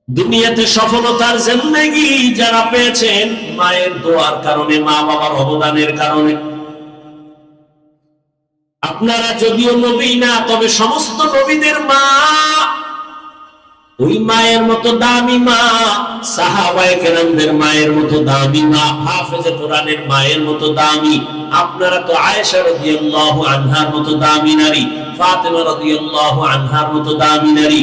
দুনিয়াতে সফলতার জিন্দেগি যারা পেয়েছেন মায়ের দোয়ার কারণে, মা বাবার অবদানের কারণে। আপনারা যদিও নবী না, তবে সমস্ত নবীদের মা ওই মায়ের মতো দামি মা, সাহাবায়ে কেরামদের মায়ের মতো দামি মা, হাফেজে কোরআনের মায়ের মতো দামি। আপনারা তো আয়েশা রাদিয়াল্লাহু আনহার মতো দামি নারী, ফাতেমা রাদিয়াল্লাহু আনহার মতো দামি নারী,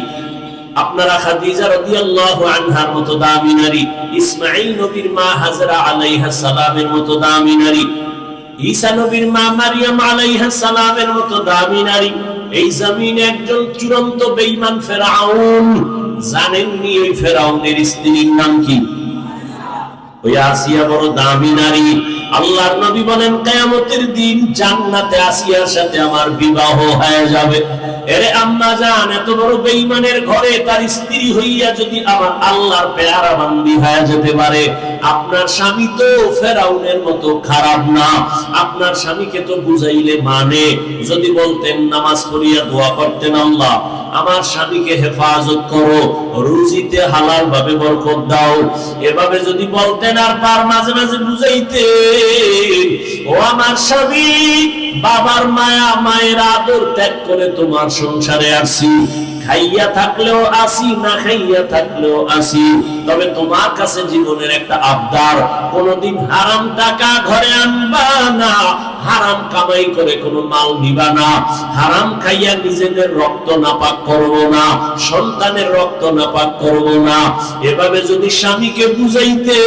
আপনারা খাদিজা রাদিয়াল্লাহু আনহার মতো দামি নারী, ইসমাঈল নবীর মা হাজরা আলাইহাস সালামের মতো দামি নারী, ঈসা নবীর মা মারিয়াম আলাইহাস সালামের মতো দামি নারী। এই জমিনে একজন চূড়ান্ত বেঈমান ফেরাউন, জানেননি ওই ফেরাউনের স্ত্রীর নাম কি? ওই আসিয়া বড় দামি নারী। আল্লাহর নবী বলেন কিয়ামতের দিন জান্নাতে আসিয়ার সাথে আমার বিবাহ হয়ে যাবে। এরে আম্মা জান, এত বড় বেঈমানের ঘরে তার স্ত্রী হইয়া যদি আমার আল্লাহর পেয়ারা বান্দি হয়ে যেতে পারে, আপনার স্বামী তো ফেরাউনের মতো খারাপ না। আপনার স্বামীকে তো বুঝাইলে মানে, যদি বলতেন নামাজ পড়িয়া দোয়া করতেন, আল্লাহ আমার স্বামীকে হেফাজত করো, রুজিতে হালাল ভাবে বরকত দাও, এভাবে যদি বলতেন, আর তার মাঝে মাঝে বুঝাইতেন, ও আমার স্বামী, বাবার মায়া মায়ের আদর ত্যাগ করে তোমার সংসারে আসি, খাইয়া থাকলেও আসি, না খাইয়া থাকলেও আসি, তবে তোমার কাছে জীবনের একটা আবদার, কোনদিন হারাম টাকা ঘরে আনবা না, হারাম কামাই করে কোনো মাল নিবা না, হারাম খাইয়া নিজেদের রক্ত নাপাক করব না, সন্তানের রক্ত নাপাক করব না। এভাবে যদি স্বামীকে বুঝাইতে,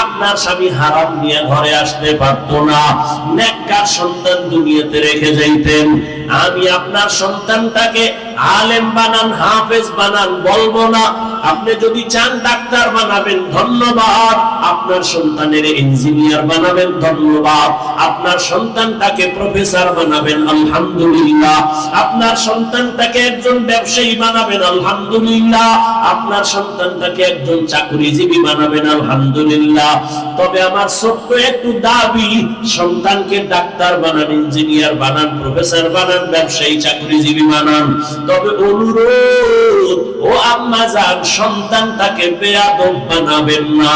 আপনার স্বামী হারাম নিয়ে ঘরে আসতে পারতো না, নেককার সন্তান দুনিয়াতে রেখে যাইতেন। আমি আপনার সন্তানটাকে আলেম বানান, হাফেজ বানান বলবো না। আপনি যদি চান ডাক্তার বানাবেন, ধন্যবাদ। আপনার সন্তানের ইঞ্জিনিয়ার বানাবেন, ধন্যবাদ। আপনার সন্তানটাকে প্রফেসর বানাবেন, আলহামদুলিল্লাহ। আপনার সন্তানটাকে একজন ব্যবসায়ী বানাবেন, আলহামদুলিল্লাহ। আপনার সন্তানটাকে একজন চাকরিজীবী বানাবেন, আলহামদুলিল্লাহ। তবে আমার ছোট্ট একটু দাবি, সন্তানকে ডাক্তার বানান, ইঞ্জিনিয়ার বানান, প্রফেসর বানান, ব্যবসায়ী চাকরিজীবী বানান, তবে অনুরোধ, ও আম্মা জান, সন্তানটাকে বেয়াদব বানাবেন না।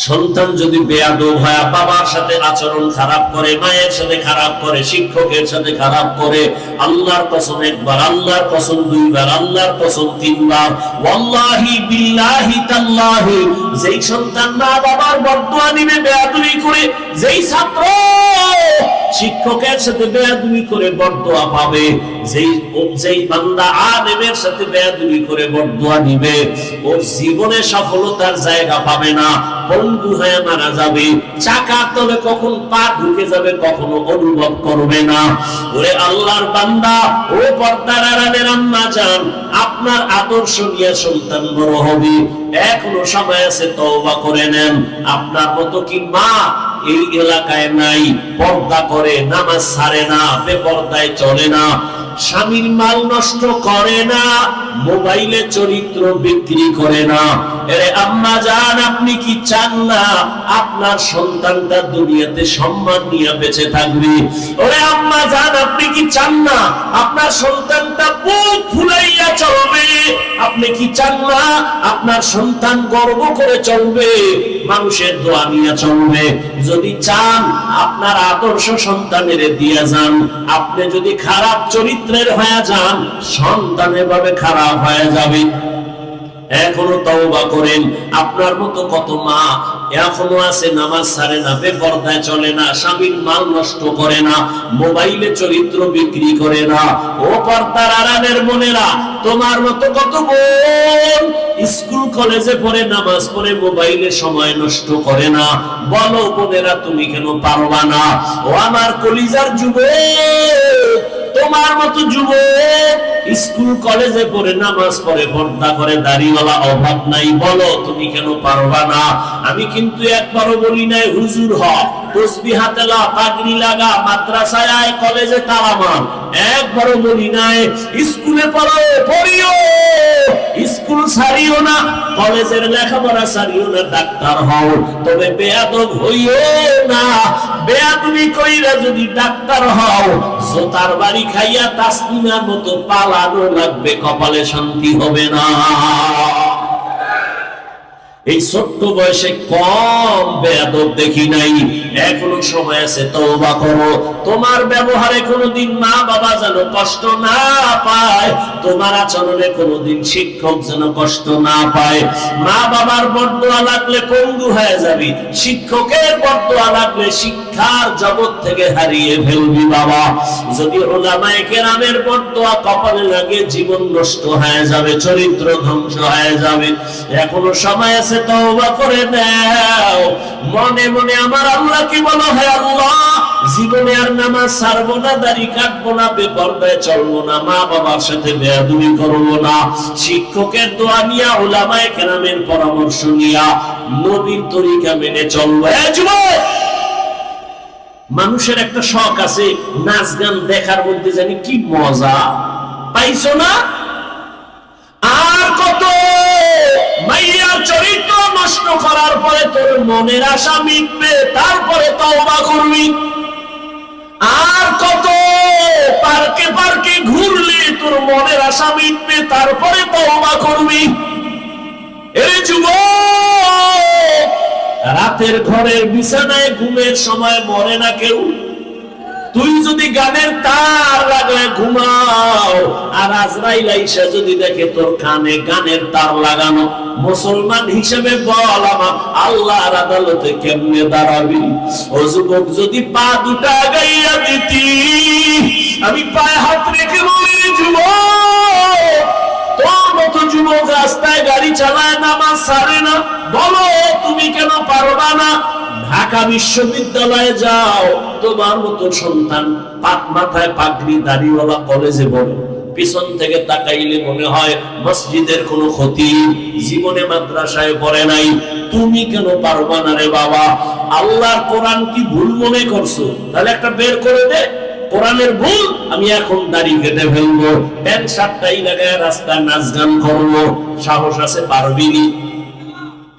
সন্তান যদি বেয়াদব হয়, বাবার সাথে আচরণ খারাপ করে, মায়ের সাথে খারাপ করে, শিক্ষকের সাথে খারাপ করে, আল্লাহর কসম একবার, আল্লাহর কসম দুইবার, আল্লাহর কসম তিনবার, ওয়াল্লাহি বিল্লাহি তাল্লাহি, যেই সন্তান মা বাবার বদদুয়া নিবে বেয়াদবি করে, যেই ছাত্র শিক্ষকের সাথে বেয়াদবি করে বদদুয়া পাবে, যেই বান্দা আলেমের সাথে বেয়াদবি করে বদদুয়া নিবে, ওর জীবনে সফলতার জায়গা পাবে না, বন্ধু হয়ে মারা যাবে, চাকার তলে কখন পা ঢুকে যাবে কখনো অনুভব করবে না। ওরে আল্লাহর বান্দা, ও পর্দার আড়ালের আম্মা জান, আপনার আদর্শ নিয়ে সন্তান বড় হবে, এখনো সময় আছে, তওবা করে নেন। আপনার মতো কি মা এই এলাকায় নাই? পর্দা করে, নামাজ ছাড়ে না, বেপর্দায় চলে না, স্বামীর মাল নষ্ট করে না, মোবাইলে চরিত্র বিক্রি করে না। এরে আম্মা জান, আপনি কি চান না আপনার সন্তানটা দুনিয়াতে সম্মান নিয়ে বেঁচে থাকবে? ওরে আম্মা জান, আপনি কি চান না আপনার সন্তানটা বুক ফুলাইয়া চলবে? আপনি কি চান না আপনার সন্তান গর্ব করে চলবে, মানুষের দোয়া নিয়ে চলবে? যদি চান, আপনার আদর্শ সন্তানের দিয়ে যান। আপনি যদি খারাপ চরিত্রের হয়ে যান, সন্তান এভাবে খারাপ হয়ে যাবে। এখনো তওবা করেন। আপনার মতো কত মা এখনো আছে, নামাজ ছাড়ে না, বেপরদায় চলে না, স্বামীর মাল নষ্ট করে না, মোবাইলে চরিত্র বিক্রি করে না। ও পর্দার আড়ালের বোনেরা, তোমার মতো কত বোন স্কুল কলেজে পড়ে, নামাজ পড়ে, মোবাইলে সময় নষ্ট করে না। বলো বোনেরা, তুমি কেন পারবা না? ও আমার কলিজার যুবক, তোমার মতো যুবক স্কুল কলেজে পড়ে, নামাজ পড়ে, পর্দা করে, দাড়িওয়ালা অভাব নাই, বলো তুমি কেন পারবা না? আমি কিন্তু একবারও বলি নাই হুজুর হ, তসবিহ হাতে লা, পাগড়ি লাগা, মাদ্রাসায় আয়, কলেজে তালা মার, একবারও বলি নাই। স্কুলে পড়ো, পড়িও, স্কুল ছাড়িও না, কলেজের লেখাপড়া ছাড়িও না, ডাক্তার হও, তবে বেয়াদব হইও না। বেয়াদবি কইরা যদি ডাক্তার হও, জোতার বাড়ি খাইয়া তাসলিমার মতো পালানো লাগবে, কপালে শান্তি হবে না। এই ছোট্ট বয়সে কম বেয়াদব দেখি নাই। এখনো সময় আছে, তওবা করো। তোমার ব্যবহারে কোনোদিন মা বাবা যেন কষ্ট না পায়, তোমার আচরণে কোনোদিন শিক্ষক যেন কষ্ট না পায়। মা বাবার বদদোয়া লাগলে পঙ্গু হয়ে যাবি, শিক্ষকের বদদোয়া লাগলে শিক্ষার জগৎ থেকে হারিয়ে ফেলবি বাবা। যদি উলামায়ে কেরামের বদদোয়া কপালে লাগে, জীবন নষ্ট হয়ে যাবে, চরিত্র ধ্বংস হয়ে যাবে। এখনো সময় আছে, তওবা করে নাও। মনে মনে আমার আল্লাহকে বলো, হে আল্লাহ, জীবনে আর নামাজ ছাড়বো না, দাড়ি কাটবো না, বেপরদায় চলবো না, মা বাবার সাথে বেয়াদবি করবো না, শিক্ষকের দোয়া নিয়া, উলামায়ে কেরামের পরামর্শ নিয়া, নবীর তরিকা মেনে চলবো। যুবক, মানুষের একটা শখ আছে, নাচ গান দেখার মধ্যে জানি কি মজা পাইছো না? আর কত মাইয়ার চরিত্র নষ্ট করার পরে তোর মনের আশা মিটবে, তারপরে তওবা করবি। আর কত পার্কে পার্কে ঘুরলে তোর মনের আশা মিটবে, তারপরে তওবা করবি। এ যুবক, রাতের ঘরের বিছানায় ঘুমের সময় মরে না কেউ। তুই যদি গানের তার লাগায় ঘুমাও, আর আজরাইল আইসা যদি দেখে তোর কানে গানের তার লাগানো, মুসলমান হিসেবে বল, আমার আল্লাহর আদালতে কেমনে দাঁড়াবি? ও যুবক, যদি পা দুটা গাইয়া দিতি, আমি পায়ে হাত রেখে বলি, যুবক, তোর মতো যুবক রাস্তায় গাড়ি চালায়, নামাজ ছাড়ে না, বলো তুমি কেন পারবা না? ঢাকা বিশ্ববিদ্যালয়ে যাও, তোমার মতো সন্তান পাক মাথায় পাগড়ি দাড়িওয়ালা কলেজে পড়ে, পিছন থেকে তাকাইলে মনে হয় মসজিদের কোনো ক্ষতি, জীবনে মাদ্রাসায় পড়ে নাই। তুমি কেন পারবা না রে বাবা? আল্লাহর কোরআন কি ভুল মনে করছো? তাহলে একটা বের করে দে, কোরআনের ভুল। আমি এখন দাড়ি কেটে ফেলবো, প্যান্ট শার্টটাই লাগায় রাস্তায় নাচ গান করবো। সাহস আছে? পারবি?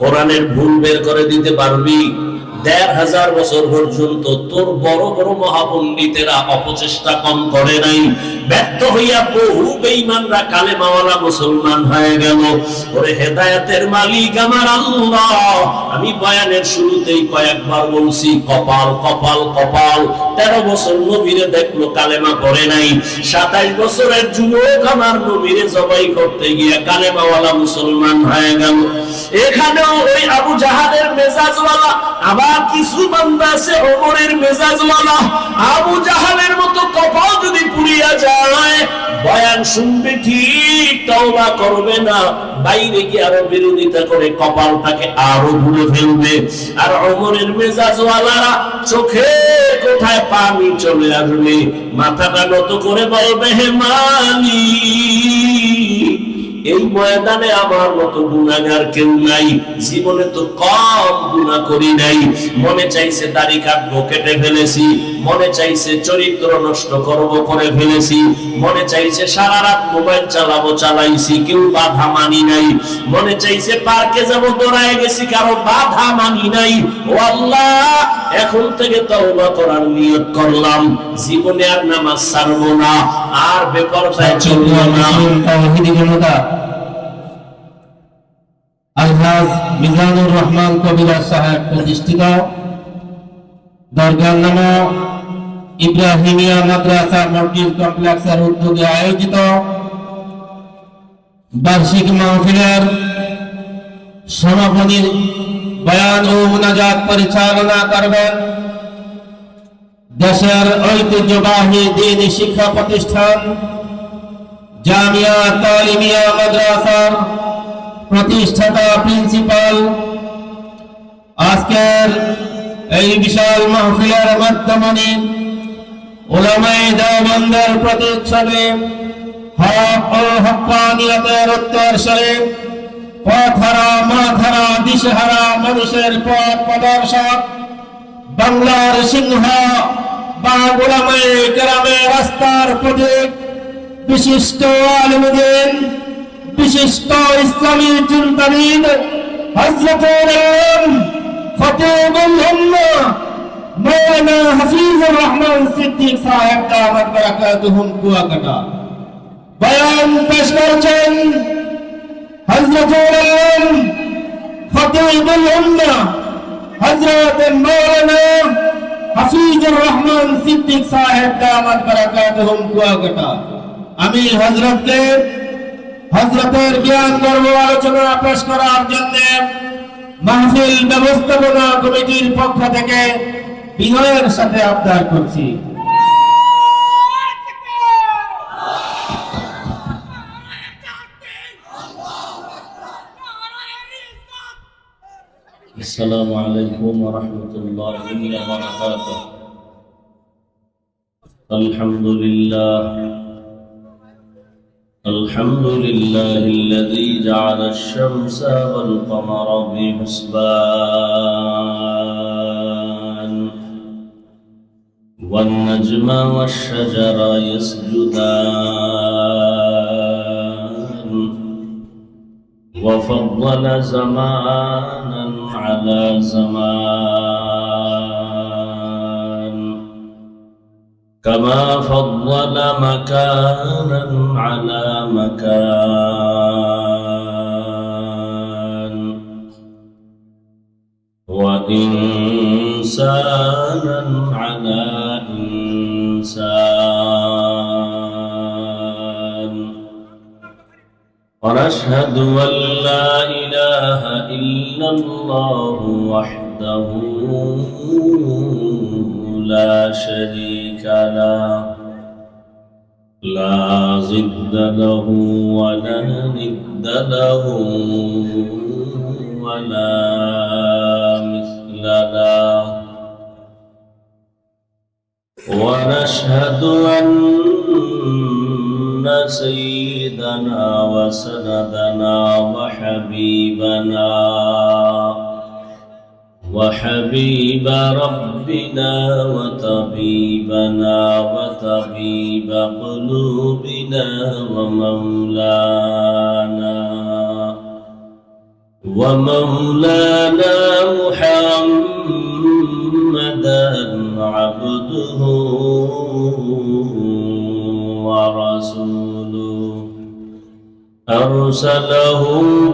কোরআনের ভুল বের করে দিতে পারবি? ১৫০০ বছর পর্যন্ত তোর বড় বড় মহাপণ্ডিতেরা অপচেষ্টা কম করে নাই। ব্যর্থ হইয়া বহু বেঈমানরা কালেমাওয়ালা মুসলমান হয়ে গেল। ওরে হেদায়েতের মালিক আমার আল্লাহ, আমি বয়ানের শুরুতেই কয়েকবার বলছি, কপাল কপাল কপাল। ১৩ বছর নবীরে দেখলো, কালেমা পড়ে নাই। ২৭ বছরের যুবক আমার নবীরে জবাই করতে গিয়ে কালেমাওয়ালা মুসলমান হয়ে গেল। এখানেও ওই আবু জাহালের মেজাজওয়ালা, আবার কিছু বান্দা আছে ওমরের মেজাজওয়ালা। আবু জাহালের মতো কপাল যদি পুড়িয়া যায়, বয়ান শুনবে ঠিক, তওবা করবে না, বাইরে গিয়ে আরো বিরোধিতা করে কপালটাকে আরো পুড়ে ফেলবে। আর ওমরের মেজাজওয়ালারা চোখে কোথায় পানি চলে আসবে, মাথাটা নত করে বলবে, হে মালিক, এই ময়দানে আমার মতো গুনাহগার কেউ নাই, জীবনে তো কম গুনাহ করি নাই। মনে চাইছে দাড়ি কাটবো, কেটে ফেলেছি। মনে চাইছে চরিত্র নষ্ট করব, করে ফেলেছি। মনে চাইছে সারা রাত মোবাইল চালাবো, চালাইছি, কেউ বাধা মানি নাই। মনে চাইছে পার্কে যাব, দৌড়ায় গেছি, কারো বাধা মানি নাই। ও আল্লাহ, এখন থেকে তওবা করার নিয়ত করলাম, জীবনে আর নামাজ ছাড়বো না, আর বেপরদায় চলবো না। তাওহীদি জনতা আলহাজ মিজানুর রহমান কবিরা সাহেব প্রতিষ্ঠিত দরগার নাম ইব্রাহিমিয়া মাদ্রাসা মসজিদ কমপ্লেক্সের উদ্যোগে আয়োজিত বার্ষিক মাহফিলের সমাপনী বয়ান ও মুনাজাত পরিচালনা করবেন দেশের ঐতিহ্যবাহী দ্বীনি শিক্ষা প্রতিষ্ঠান জামিয়া তালিমিয়া মাদ্রাসার প্রতিষ্ঠাতা প্রিন্সিপাল। আজকের এই বিশাল মাহফিলের মাধ্যমে উলামায়ে দেওবন্দের প্রতিচ্ছবি হক ও হক্কানিয়তের উত্তরসূরি, পথহারা মাথারা দিশেহারা মানুষের পথ প্রদর্শক, বাংলার সিংহ বা উলামায়ে কেরামের রাস্তার প্রতীক, বিশিষ্ট আলেম দ্বীন, বিশিষ্ট ইসলামী চিন্তাবিদ হযরতুল আলম খতিবুল উম্মাহ মাওলানা হাফিজুর রহমান সিদ্দিক সাহেব দামাত বারাকাতুহুম কুয়াকাটা। বয়ান পেশ করছেন হযরতুল আলম খতিবুল উম্মাহ হযরত মাওলানা হাফিজুর রহমান সিদ্দিক সাহেব দামাত বারাকাতুহুম কুয়াকাটা। আমি হযরতের জ্ঞান গর্ভ আলোচনা পেশ করার জন্য মাহফিল ব্যবস্থাপনা কমিটির পক্ষ থেকে বিনয়ের সাথে আবদার করছি। আসসালামু আলাইকুম ওয়া রাহমাতুল্লাহি ওয়া বারাকাতুহু। الحمد لله الذي جعل الشمس والقمر بحسبان والنجم والشجر يسجدان وفضل زمانا على زمان كما فضل مكانا على مكان وإنسانا على إنسان ونشهد أن لا إله إلا الله وحده لا شريك له لا ضد له ولا ند له ولا مثل له ونشهد أن سيدنا وسندنا وحبيب ربنا وطبيبنا وطبيب قلوبنا ومولانا محمدا عبده ورسوله أرسله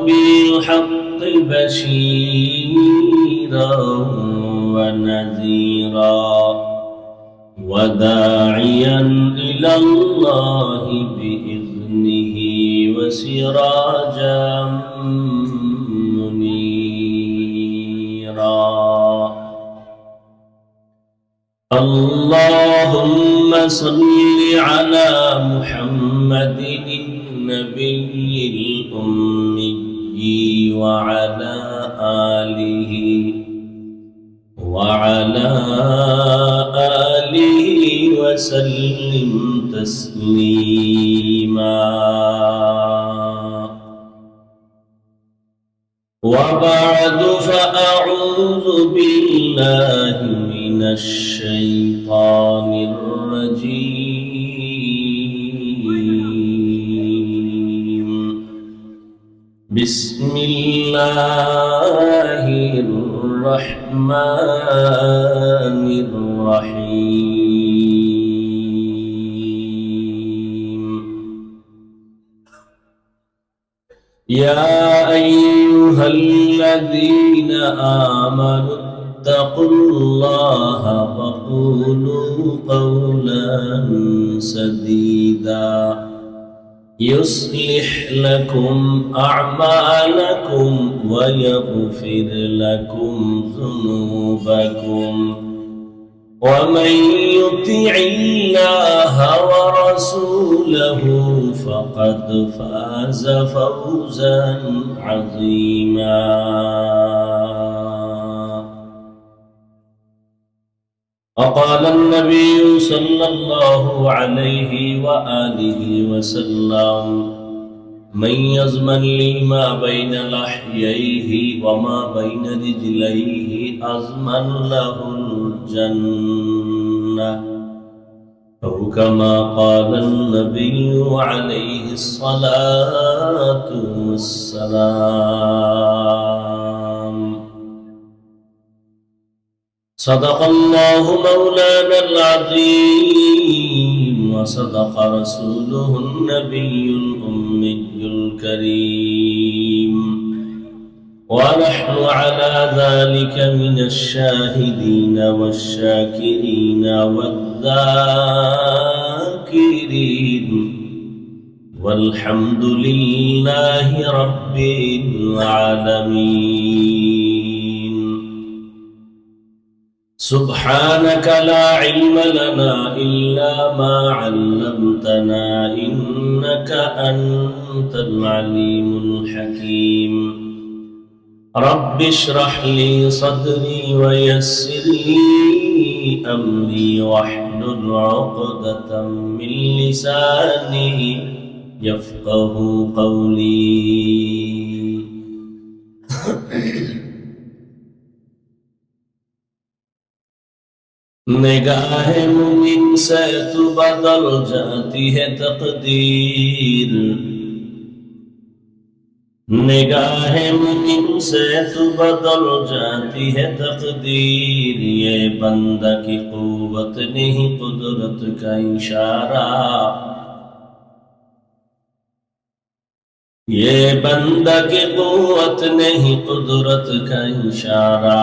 بالحق بشيرا ونذيرا وداعيا إلى الله بإذنه وسراجا منيرا. اللهم صل على محمد النبي الأمي وعلى آله وسلم تسليما. وبعد فأعوذ بالله من الشيطان الرجيم. بسم الله الرحمن الرحيم. يا أيها الذين آمنوا اتقوا الله وقولوا قولا سديدا يصلح لكم أعمالكم ويغفر لكم ذنوبكم ومن يطع الله ورسوله فقد فاز فوزا عظيما. وقال النبي صلى الله عليه وآله وسلم من يضمن لي ما بين لحييه وما بين رجليه أضمن له الجنة. أو كما قال النبي عليه الصلاة والسلام. صدق الله مولانا العظيم وصدق رسوله النبي الأمي الكريم ونحن على ذلك من الشاهدين والشاكرين والذاكرين والحمد لله رب العالمين. سبحانك لا علم لنا إلا ما علمتنا إنك أنت العليم الحكيم. رب اشرح لي صدري ويسر لي أمري واحلل عقدة من لساني يفقه قولي. निगाह मुमिन से तू बदल जाती है तकदीर, निगाह मुमिन से तू बदल जाती है तकदीर। ये बंदा की कुव्वत नहीं कुदरत का इशारा, ये बंदा की कुव्वत नहीं कुदरत का इशारा।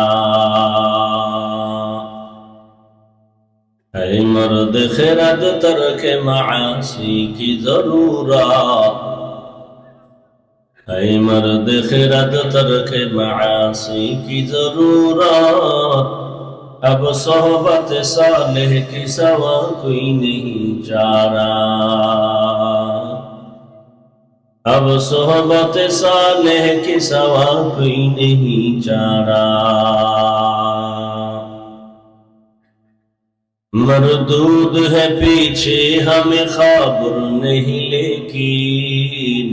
ऐ मर्द खिरद तर्क मासी की जरूरत, ऐ मर्द खिरद तर्क मासी की जरूरत। अब सोहबत सालेह की सवा कोई नहीं चारा, अब सोहबत सालेह की सवा कोई नहीं चारा। मरदूद है पीछे हमें खबर नहीं लेकिन,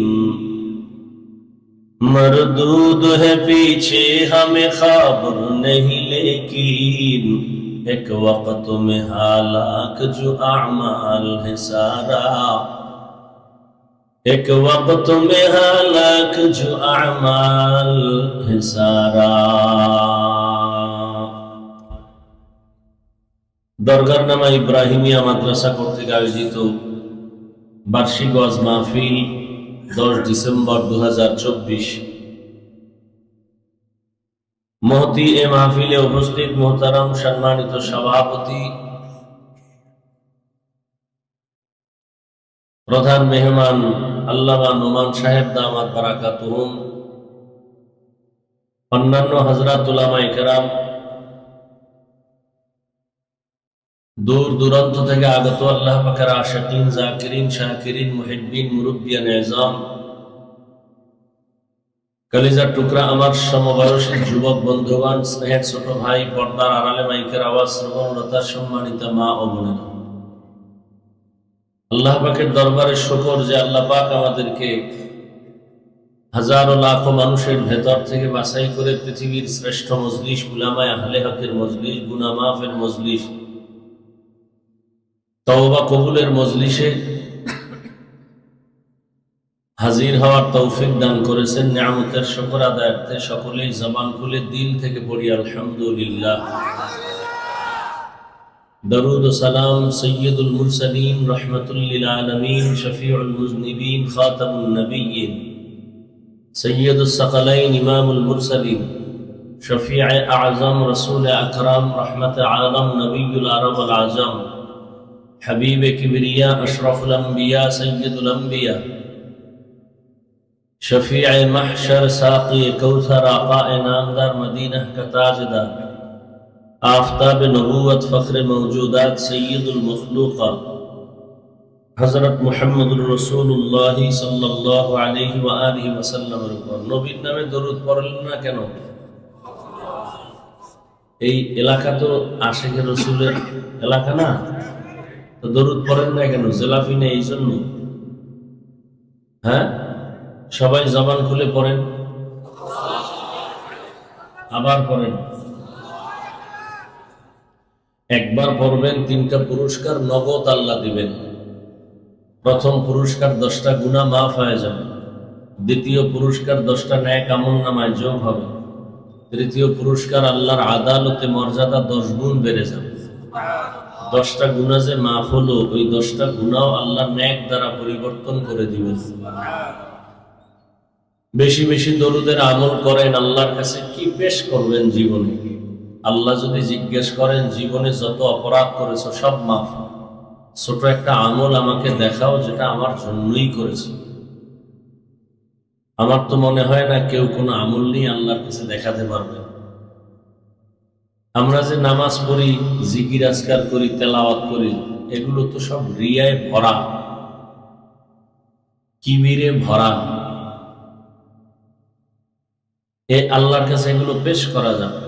मरदूद है पीछे हमें खबर नहीं लेकिन। एक वक्त में हालाक जो अमाल है सारा, एक वक्त में हालाक जो अमाल है सारा। দরগার নামা ইব্রাহিমিয়া মাদ্রাসা কর্তৃক আয়োজিত বার্ষিক ওয়াজ মাহফিল 10 ডিসেম্বর 2024। মহতি এ মাহফিলে উপস্থিত মোহতারাম সম্মানিত সভাপতি, প্রধান মেহমান আল্লামা নোমান সাহেব দামাত বারাকাতুহুম, অন্যান্য হযরত উলামায়ে কেরাম, दूर दूराন্ত থেকে আগত আল্লাহ পাকের আশিকিন, জাকিরিন, শাকিরিন, মুহিব্বিন, মুরব্বিয়ান ইজাম, কলিজার টুকরা আমার সমবয়সী যুবক বন্ধুগণ, স্নেহের ছোট ভাই, পর্দার আড়ালে মাইকের আওয়াজ শ্রবণরতা সম্মানিত মা ও বোনেরা, আল্লাহ পাকের দরবারে শুকর যে আল্লাহ পাক আমাদেরকে হাজারো লাখো মানুষের ভেতর থেকে বাছাই করে পৃথিবীর শ্রেষ্ঠ মজলিস, উলামায়ে আহলে হকের মজলিস, গুনাহ মাফের মজলিস, তওবা কবুলের মজলিসে হাজির হওয়ার তৌফিক দান করেছেন। নিয়ামতের শুকর আদায়ার্থে সকলেই জবান খুলে দিল থেকে পড়ি আলহামদুলিল্লাহ। দরুদ ও সালাম সৈয়দুল মুরসালিন, রাহমাতুল লিল আলামিন, শফিউল মুজনিবিন, খাতামুন নবিয়্যিন, সৈয়দুস সাকালাইন, ইমামুল মুরসালিন, শফিয়ে আযম, রাসূল আকরাম, রহমতে আলম, নবিয়ুল আরব ওয়াল আজম, حبیب کبریا، اشرف الانبیاء، سید الانبیاء، شفیع محشر، ساقی کوثر، آقا نامدار مدینہ کا تاجدار، آفتاب نبوت، فخر موجودات، سید المخلوقات، حضرت محمد رسول اللہ صلی اللہ علیہ وآلہ وسلم। নবীর নামে দরুদ পড়লেন না কেন? এই এলাকা তো আশিকের রাসূলের এলাকা না, তো দরুদ পড়েন না কেন? জেলাফি নেই এই জন্য? হ্যাঁ, সবাই জবান খুলে পড়েন, আবার পড়েন। একবার পড়বেন, 3টা পুরস্কার নগদ আল্লাহ দিবেন। প্রথম পুরস্কার 10টা গুনাহ মাফ হয়ে যাবে, দ্বিতীয় পুরস্কার 10টা ন্যাক আমলনামায় যোগ হবে, তৃতীয় পুরস্কার আল্লাহর আদালতে মর্যাদা 10 গুণ বেড়ে যাবে। 10টা গুনাহ যে মাফ হলো, ওই 10টা গুনাহ আল্লাহ ন্যাক দ্বারা পরিবর্তন করে দিবেন। বেশি বেশি দরুদের আমল করেন। আল্লাহর কাছে কি পেশ করবেন জীবনে? আল্লাহ যদি জিজ্ঞেস করেন জীবনে যত অপরাধ করেছো সব মাফ, ছোট একটা আমল আমাকে দেখাও যেটা আমার জন্যই করেছো। আমার তো মনে হয় না কেউ কোনো আমল নিয়ে আল্লাহর কাছে দেখাতে পারবে। আমরা যে নামাজ পড়ি, জিকির আজকার করি, তেলাওয়াত করি, এগুলো তো সব রিয়ায় ভরা, কিবিরে ভরা। আল্লাহর কাছে এগুলো পেশ করা যাবে।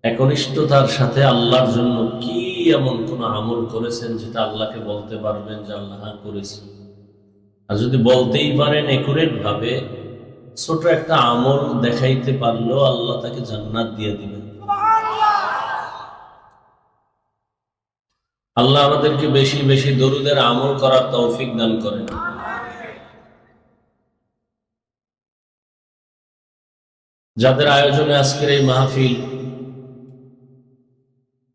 একনিষ্ঠতার সাথে আল্লাহর জন্য কি এমন কোন আমল করেছেন যেটা আল্লাহকে বলতে পারবেন যে আল্লাহ করেছি? আর যদি বলতেই পারেন একুরেট ভাবে, ছোট একটা আমল দেখাইতে পারলেও আল্লাহ তাকে জান্নাত দিয়ে দিবেন। আল্লাহ আমাদেরকে বেশি বেশি দরুদের আমল করার তৌফিক দান করেন। যাদের আয়োজনে আজকের এই মাহফিল,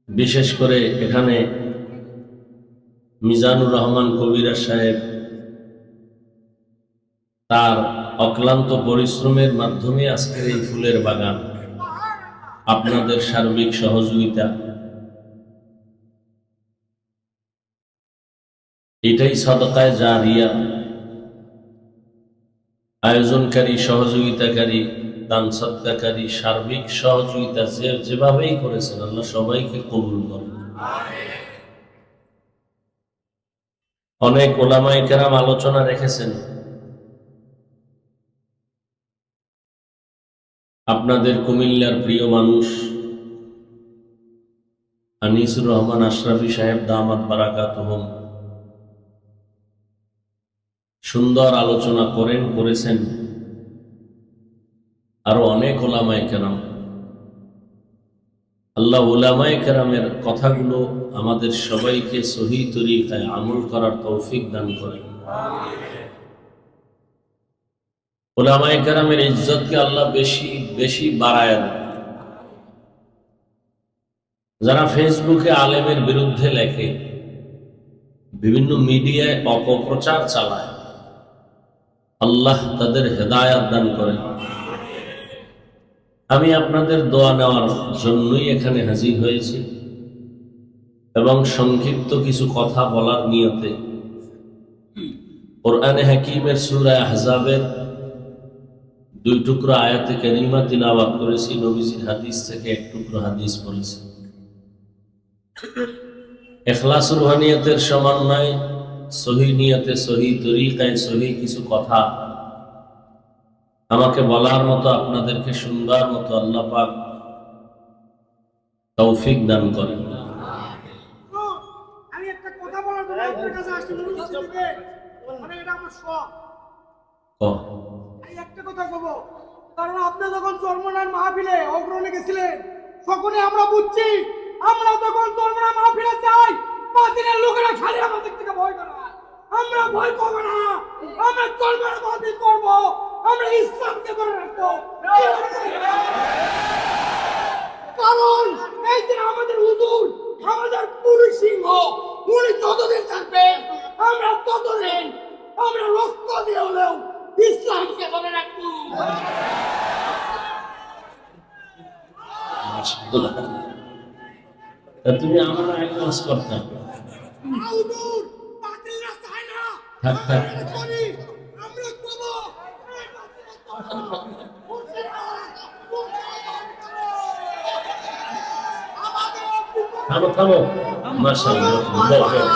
বিশেষ করে এখানে মিজানুর রহমান কবিরা সাহেব তার অক্লান্ত পরিশ্রমের মাধ্যমে আজকের এই ফুলের বাগান, আপনাদের সার্বিক সহযোগিতা, এটাই সাদকায়ে জারিয়া। আয়োজনকারী, সহযোগিতাকারী, দান সদকাকারী, সার্বিক সহযোগিতা যেভাবেই করেছেন আল্লাহ সবাইকে কবুল করেন। অনেক ওলামায়ে কেরাম আলোচনা রেখেছেন। আপনাদের কুমিল্লার প্রিয় মানুষ আনিসুর রহমান আশরাফি সাহেব দামাত বারাকাতুহুম সুন্দর আলোচনা করেছেন। আরো অনেক ওলামায়ে কেরাম। আল্লাহ উলামায়ে কেরামের কথাগুলো আমাদের সবাইকে সহি তরিকায় আমল করার তৌফিক দান করেন। উলামায়ে কেরামের ইজ্জতকে আল্লাহ বেশি বেশি বাড়ায় দেন। যারা ফেসবুকে আলেমের বিরুদ্ধে লেখে, বিভিন্ন মিডিয়ায় অপপ্রচার চালায়, আল্লাহ তাদের হেদায়াত দান করেন। আমি আপনাদের দোয়া নেওয়ার জন্যই এখানে হাজির হয়েছি এবং সংক্ষিপ্ত কিছু কথা বলার নিয়তে কোরআনে হাকিমের সূরা আহজাবের 2 টুকরো আয়াতে কারিমা তিলাওয়াত করেছি, নবীজির হাদিস থেকে 1 টুকরো হাদিস পড়েছি। ইখলাস রুহানিয়তের সমন্বয়ে সহি নিয়তে, সহি তরিকায়, সহি কিছু কথা আমাকে বলার মতো, আপনাদেরকে শুনবার মতো আল্লাহ পাক তৌফিক দান করেন। আমি একটা কথা বলার জন্য আপনার কাছে আসছি, মানে এটা আমার শখ। এই একটা কথা কব, কারণ আপনি যখন চরমনার মাহফিলে অগ্রণী গেছিলেন, তখনই আমরা বুঝছি, আমরা যখন চরমনার মাহফিলে যাই, বাতিলের লোকেরা খালি আমাদের থেকে ভয় করে। আমরা ভয় করব না, আমরা চরমনার মাহফিল করব, আমরা ইসলামকে ধরে রাখবো। কারণ এই যে আমাদের হুজুর, আমাদের পুরুষ সিংহ, উনি যতদিন থাকবেন আমরা ততদিন আমরা রক্ত দিয়ে হলেও ইসলামকে ধরে রাখবো। তুমি আমার এক কাজ করতাম, হুজুর বাতিলরা চায় না, থাক থাক, আমরা করব। থামো থামো, মাশাআল্লাহ, যাও যাও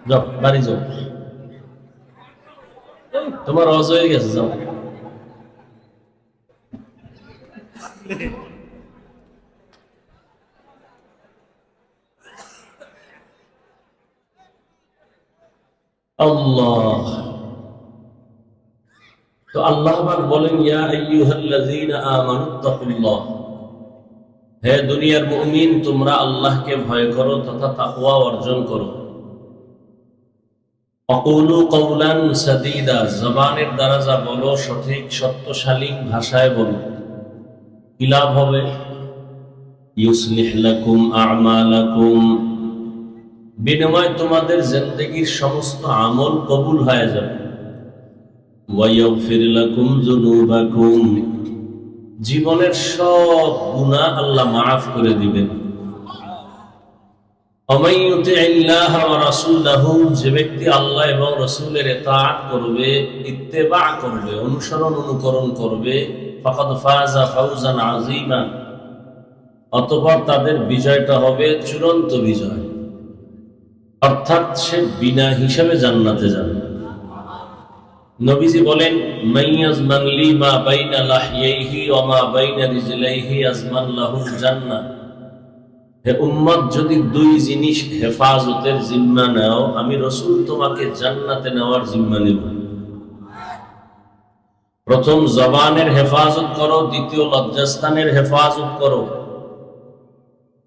যাও, বাড়ি যাও, তোমার ওয়াজ হয়ে গেছে, যাও। আল্লাহ, তো আল্লাহ পাক বলেন, ইয়া আইয়ুহাল্লাযীনা আমানুত্তাকুল্লাহ, হে দুনিয়ার মুমিন, তোমরা আল্লাহকে ভয় করো তথা তাকওয়া অর্জন করো। অকুলু কওলান সাদীদা, জবানের দ্বারা যা বলো সঠিক সত্যশালী ভাষায় বলো। কি লাভ হবে? ইউসলিহ লাকুম আ'মালাকুম, বিনিময় তোমাদের জিন্দেগীর সমস্ত আমল কবুল হয়ে যাবে। ওয়া ইয়াগফির লাকুম যুনুবাকুম, জীবনের সব গুনাহ আল্লাহ মাফ করে দিবেন। ওয়া ইউতি'ইল্লাহ ওয়া রাসূলাহু, যে ব্যক্তি আল্লাহ এবং রাসূলের ইতাআত করবে, ইত্তেবা করবে, অনুকরণ করবে, ফাকাদ ফাযা ফাওজান আযীমা, অতঃপর তাদের বিজয়টা হবে চূড়ান্ত বিজয়, অর্থাৎ সে বিনা হিসাবে জান্নাতে যাবে। নবীজি বলেন, মাইয়াজমান লি মা বাইনা লাহইহি ওয়া মা বাইনা রিজলাইহি আজমান লাহুল জান্নাহ, হে উম্মত, যদি দুই জিনিস হেফাজতের জিম্মা নাও, আমি রাসূল তোমাকে জান্নাতে নেওয়ার জিম্মা নেব। প্রথম জবানের হেফাজত করো, দ্বিতীয় লজ্জাস্থানের হেফাজত করো।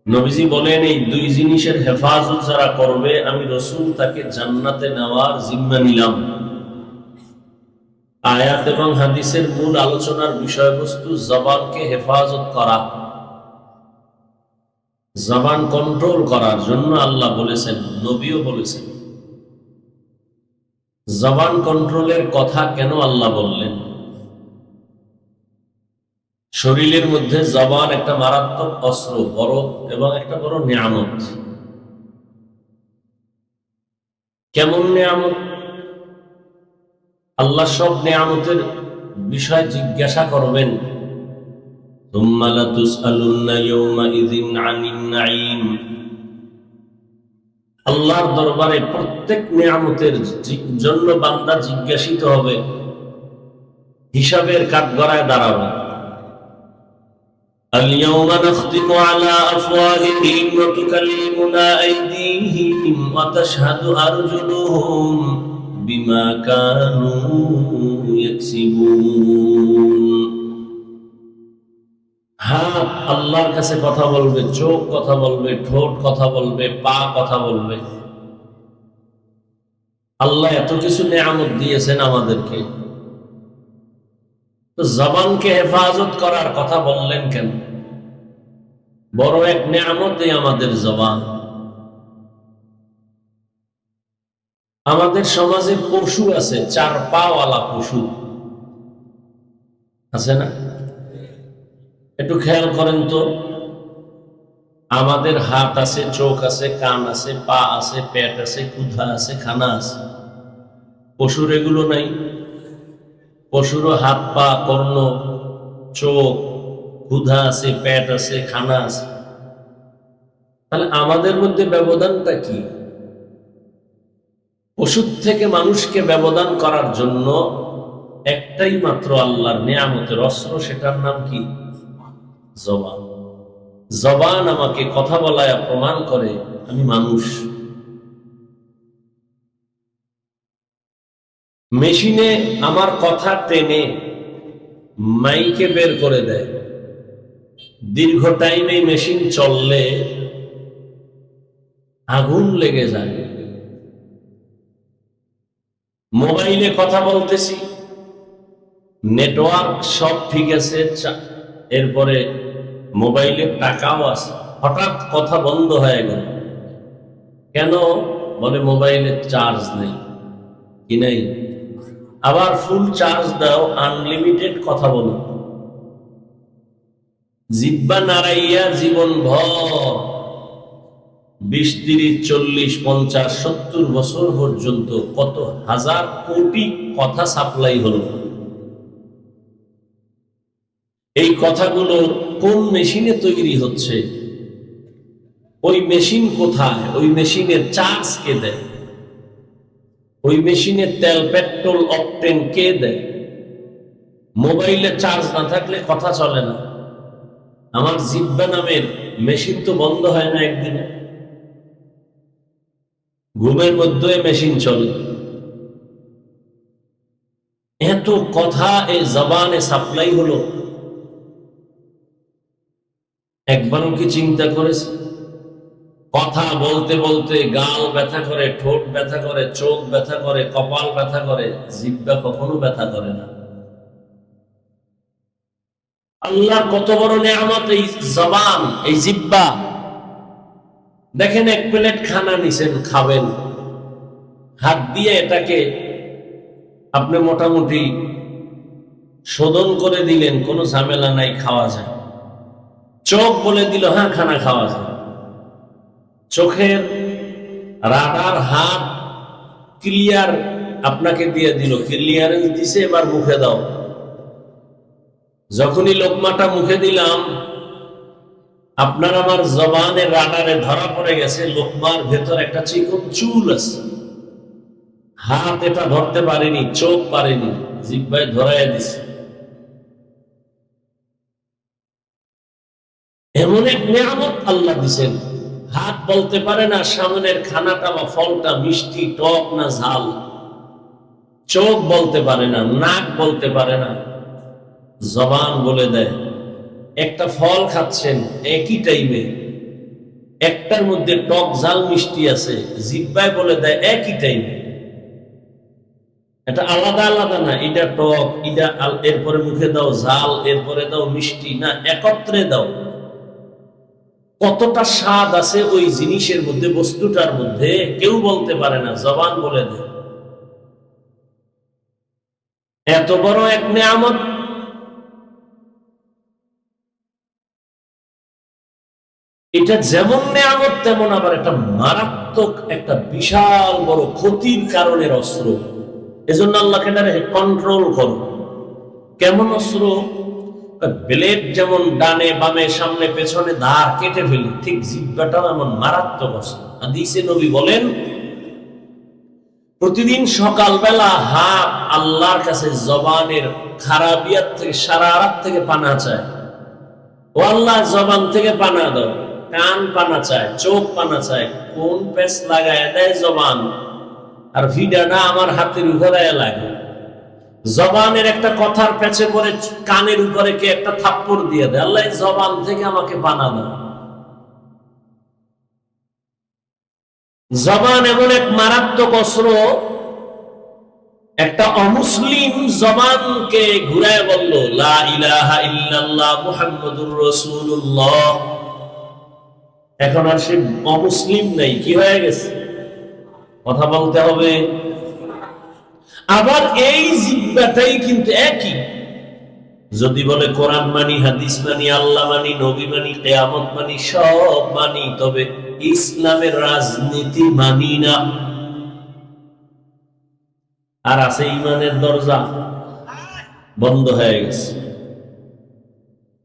নবীজি বলেন, এই দুই জিনিসের হেফাজত যারা করবে, আমি রাসূল তাকে জান্নাতে নেওয়ার জিম্মা নিলাম। আয়াত এবং হাদিসের মূল আলোচনার বিষয়বস্তু জবানকে হেফাজত করা, জবান কন্ট্রোল করার জন্য আল্লাহ বলেছেন, নবীও বলেছেন। জবান কন্ট্রোলের কথা কেন আল্লাহ বললেন? শরীরের মধ্যে জবান একটা মারাত্মক অস্ত্র, বড় এবং একটা বড় নিয়ামত। কেমন নিয়ামত? আল্লাহ সব নিয়ামতের বিষয় জিজ্ঞাসা করবেন। তুম্মা লাতুসআলুন্না ইয়াওমাইযিন আনিন নাঈম, আল্লাহর দরবারে প্রত্যেক নিয়ামতের জন্য বান্দা জিজ্ঞাসিত হবে, হিসাবের কাঠগড়ায় দাঁড়াবে। اليوم نختم على أفواههم وتكلمنا أيديهم وتشهد أرجلهم بما كانوا يكسبون। হাত আল্লাহর কাছে কথা বলবে, চোখ কথা বলবে, ঠোঁট কথা বলবে, পা কথা বলবে। আল্লাহ এত কিছু নিয়ামত দিয়েছেন আমাদেরকে, তো জবানকে হেফাজত করার কথা বললেন কেন? বড় এক নিয়ামতই আমাদের জবান। আমাদের সমাজে পশু আছে, চার পাওয়ালা পশু আছে না? একটু খেয়াল করেন তো, আমাদের হাত আছে, চোখ আছে, কান আছে, পা আছে, পেট আছে, ক্ষুধা আছে, খানা আছে। পশুর এগুলো নাই? পশুরও হাত, পা, কর্ণ, চোখ, ক্ষুধা আছে, পেট আছে, খানা আছে। তাহলে আমাদের মধ্যে ব্যবধানটা কি? পশুর থেকে মানুষকে ব্যবধান করার জন্য একটাই মাত্র আল্লাহর নিয়ামতের অস্ত্র, সেটার নাম কি? জবান। জবান আমাকে কথা বলায় প্রমাণ করে আমি মানুষ। মেশিনে আমার কথা টেনে মাইকে বের করে দেয়। দীর্ঘ টাইম এই মেশিন চললে আগুন লেগে যায়। মোবাইলে কথা বলতেছি, নেটওয়ার্ক সব ঠিক আছে, এরপরে মোবাইলে টাকাও আছে, হঠাৎ কথা বন্ধ হয়ে গেল। কেন? বলে মোবাইলে চার্জ নেই। কি নেই? আবার ফুল চার্জ দাও, আনলিমিটেড কথা বলো। জিহ্বা নাড়াইয়া জীবন ভর 20, 30, 40, 50, 70 বছর পর্যন্ত কত হাজার কোটি কথা সাপ্লাই হলো। এই কথাগুলো কোন মেশিনে তৈরি হচ্ছে? ওই মেশিন কোথায়? ওই মেশিনের চার্জ কে দেয়? ওই মেশিনের তেল, পেট্রোল, অকটেন কে দেয়? মোবাইলে চার্জ না থাকলে কথা চলে না। আমার জিহ্বা নামের মেশিন তো বন্ধ হয় না একদিনে। ঘুমের মধ্যে মেশিন চলে। এত কথা এই জবানে সাপ্লাই হলো। একবারও কি চিন্তা করেছে? কথা বলতে বলতে গাল ব্যথা করে, ঠোঁট ব্যথা করে, চোখ ব্যথা করে, কপাল ব্যথা করে, জিহ্বা কখনো ব্যথা করে না। আল্লাহর কত বড় নেয়ামত এই জবান, এই জিহ্বা। দেখেন, এক প্লেট খানা নিছেন, খাবেন, হাত দিয়ে এটাকে আপনি মোটামুটি শোধন করে দিলেন, কোনো ঝামেলা নাই, খাওয়া যায়। চোখ বলে দিল হ্যাঁ খানা খাওয়া যায়। চোখের রাডার হাত ক্লিয়ার আপনাকে দিয়ে দিল, ক্লিয়ারেন্স দিছে, এবার মুখে দাও। যখনই লোকমাটা মুখে দিলাম, আপনার আমার জবানের রাডারে ধরা পড়ে গেছে লোকমার ভেতর একটা চিকন চুল আছে। হাত এটা ধরতে পারেনি, চোখ পারেনি, জিহ্বায় ধরাইয়া দিছে। এমন এক নিয়ামত আল্লাহ দিছেন। হাত বলতে পারে না সামনের খানাটা বা ফলটা মিষ্টি, টক না ঝাল। চোখ বলতে পারে না, নাক বলতে পারে না, জবান বলে দেয়। একটা ফল খাচ্ছেন একই টাইমে, একটার মধ্যে টক ঝাল মিষ্টি আছে, জিহ্বায় বলে দেয় একই টাইমে। এটা আলাদা আলাদা না, এটা টক, এটা এরপরে মুখে দাও ঝাল, এরপরে দাও মিষ্টি, না একত্রে দাও। কতটা স্বাদ আছে ওই জিনিসের মধ্যে, বস্তুটার মধ্যে, কেউ বলতে পারে না, জবান বলে দেয়। এত বড় এক নেয়ামত। এটা যেমন নেয়ামত, তেমন আবার একটা মারাত্মক, একটা বিশাল বড় ক্ষতির কারণের অস্ত্র। এজন্য আল্লাহকে কন্ট্রোল করো। কেমন অস্ত্র? ব্লেড যেমন ডানে বামে সামনে পেছনে ধার কেটে ফেলে, ঠিক জিহ্বাটাও এমন মারাত্মক অস্ত্র। হাদিসে নবী বলেন, প্রতিদিন সকালবেলা হাত আল্লাহর কাছে জবানের খারাপিয়াত থেকে, শারারাত থেকে পানা চায়। ও আল্লাহ, জবান থেকে পানা দাও। কান পানা চায়, চোখ পানা চায়, কোন পেস লাগায় দেয় জবান, আর ভিডাটা আমার হাতের উপরে লাগে। জবানের একটা কথার পেছে পরে কানের উপরে কে একটা থাপ্পড় দিয়ে দেয়। আল্লাহ, জবান থেকে আমাকে পানা দাও। জবান এমন এক মারাত্মক অস্ত্র। একটা অমুসলিম জবানকে ঘুরায় বলল লা ইলাহা ইল্লাল্লাহ মুহাম্মাদুর রাসূলুল্লাহ, এখন আর সে অমুসলিম নেই, কি হয়ে গেছে? কথা বলতে হবে। আবার এই জিহ্বাটাই কিন্তু একই। যদি বলে কোরআন মানি, হাদিস মানি, আল্লাহ মানি, নবী মানি, কিয়ামত মানি, সব মানি, তবে ইসলামের রাজনীতি মানি না। আর আছে ইমানের দরজা বন্ধ হয়ে গেছে।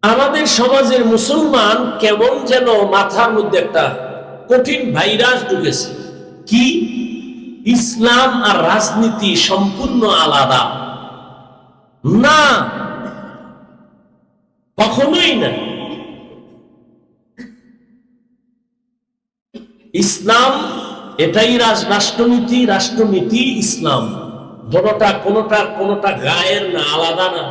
আমাদের সমাজের মুসলমান কেমন যেন মাথার মধ্যে একটা কঠিন ভাইরাস ঢুকেছে। কি? ইসলাম আর রাজনীতি সম্পূর্ণ আলাদা না, কখনোই না। ইসলাম এটাই রাষ্ট্রনীতি, রাষ্ট্রনীতি ইসলাম। কোনটা গায়ের না, আলাদা না।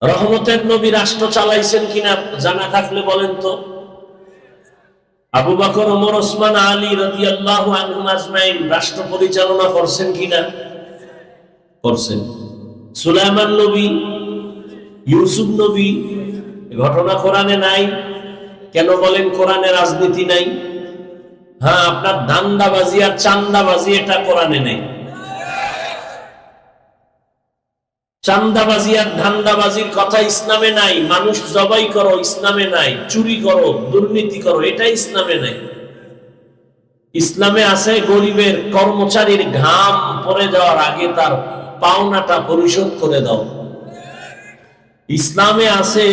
রহমতের নবী রাষ্ট্র চালাইছেন কিনা জানা থাকলে বলেন তো। আবু বকর, ওমর, ওসমান, আলী রাদিয়াল্লাহু আনহুম আজমাইন রাষ্ট্র পরিচালনা করছেন কিনা? করছেন। সুলাইমান নবী, ইউসুফ নবী, ঘটনা কোরআনে নাই। কেন বলেন কোরআনে রাজনীতি নাই? হ্যাঁ, আপনার ধান্দাবাজি আর চান্দাবাজি এটা কোরআনে নেই। চান্দাবাজি আর ধান্দাবাজির কথা ইসলামে নাই। মানুষ জবাই করো ইসলামে নাই। চুরি করো, দুর্নীতি করো, এটা ইসলামে নাই। ইসলামে আছে গরিবের, কর্মচারীর ঘাম পড়ে যাওয়ার আগে তার পাওনাটা পরিশোধ করে দাও। ইসলামে আছে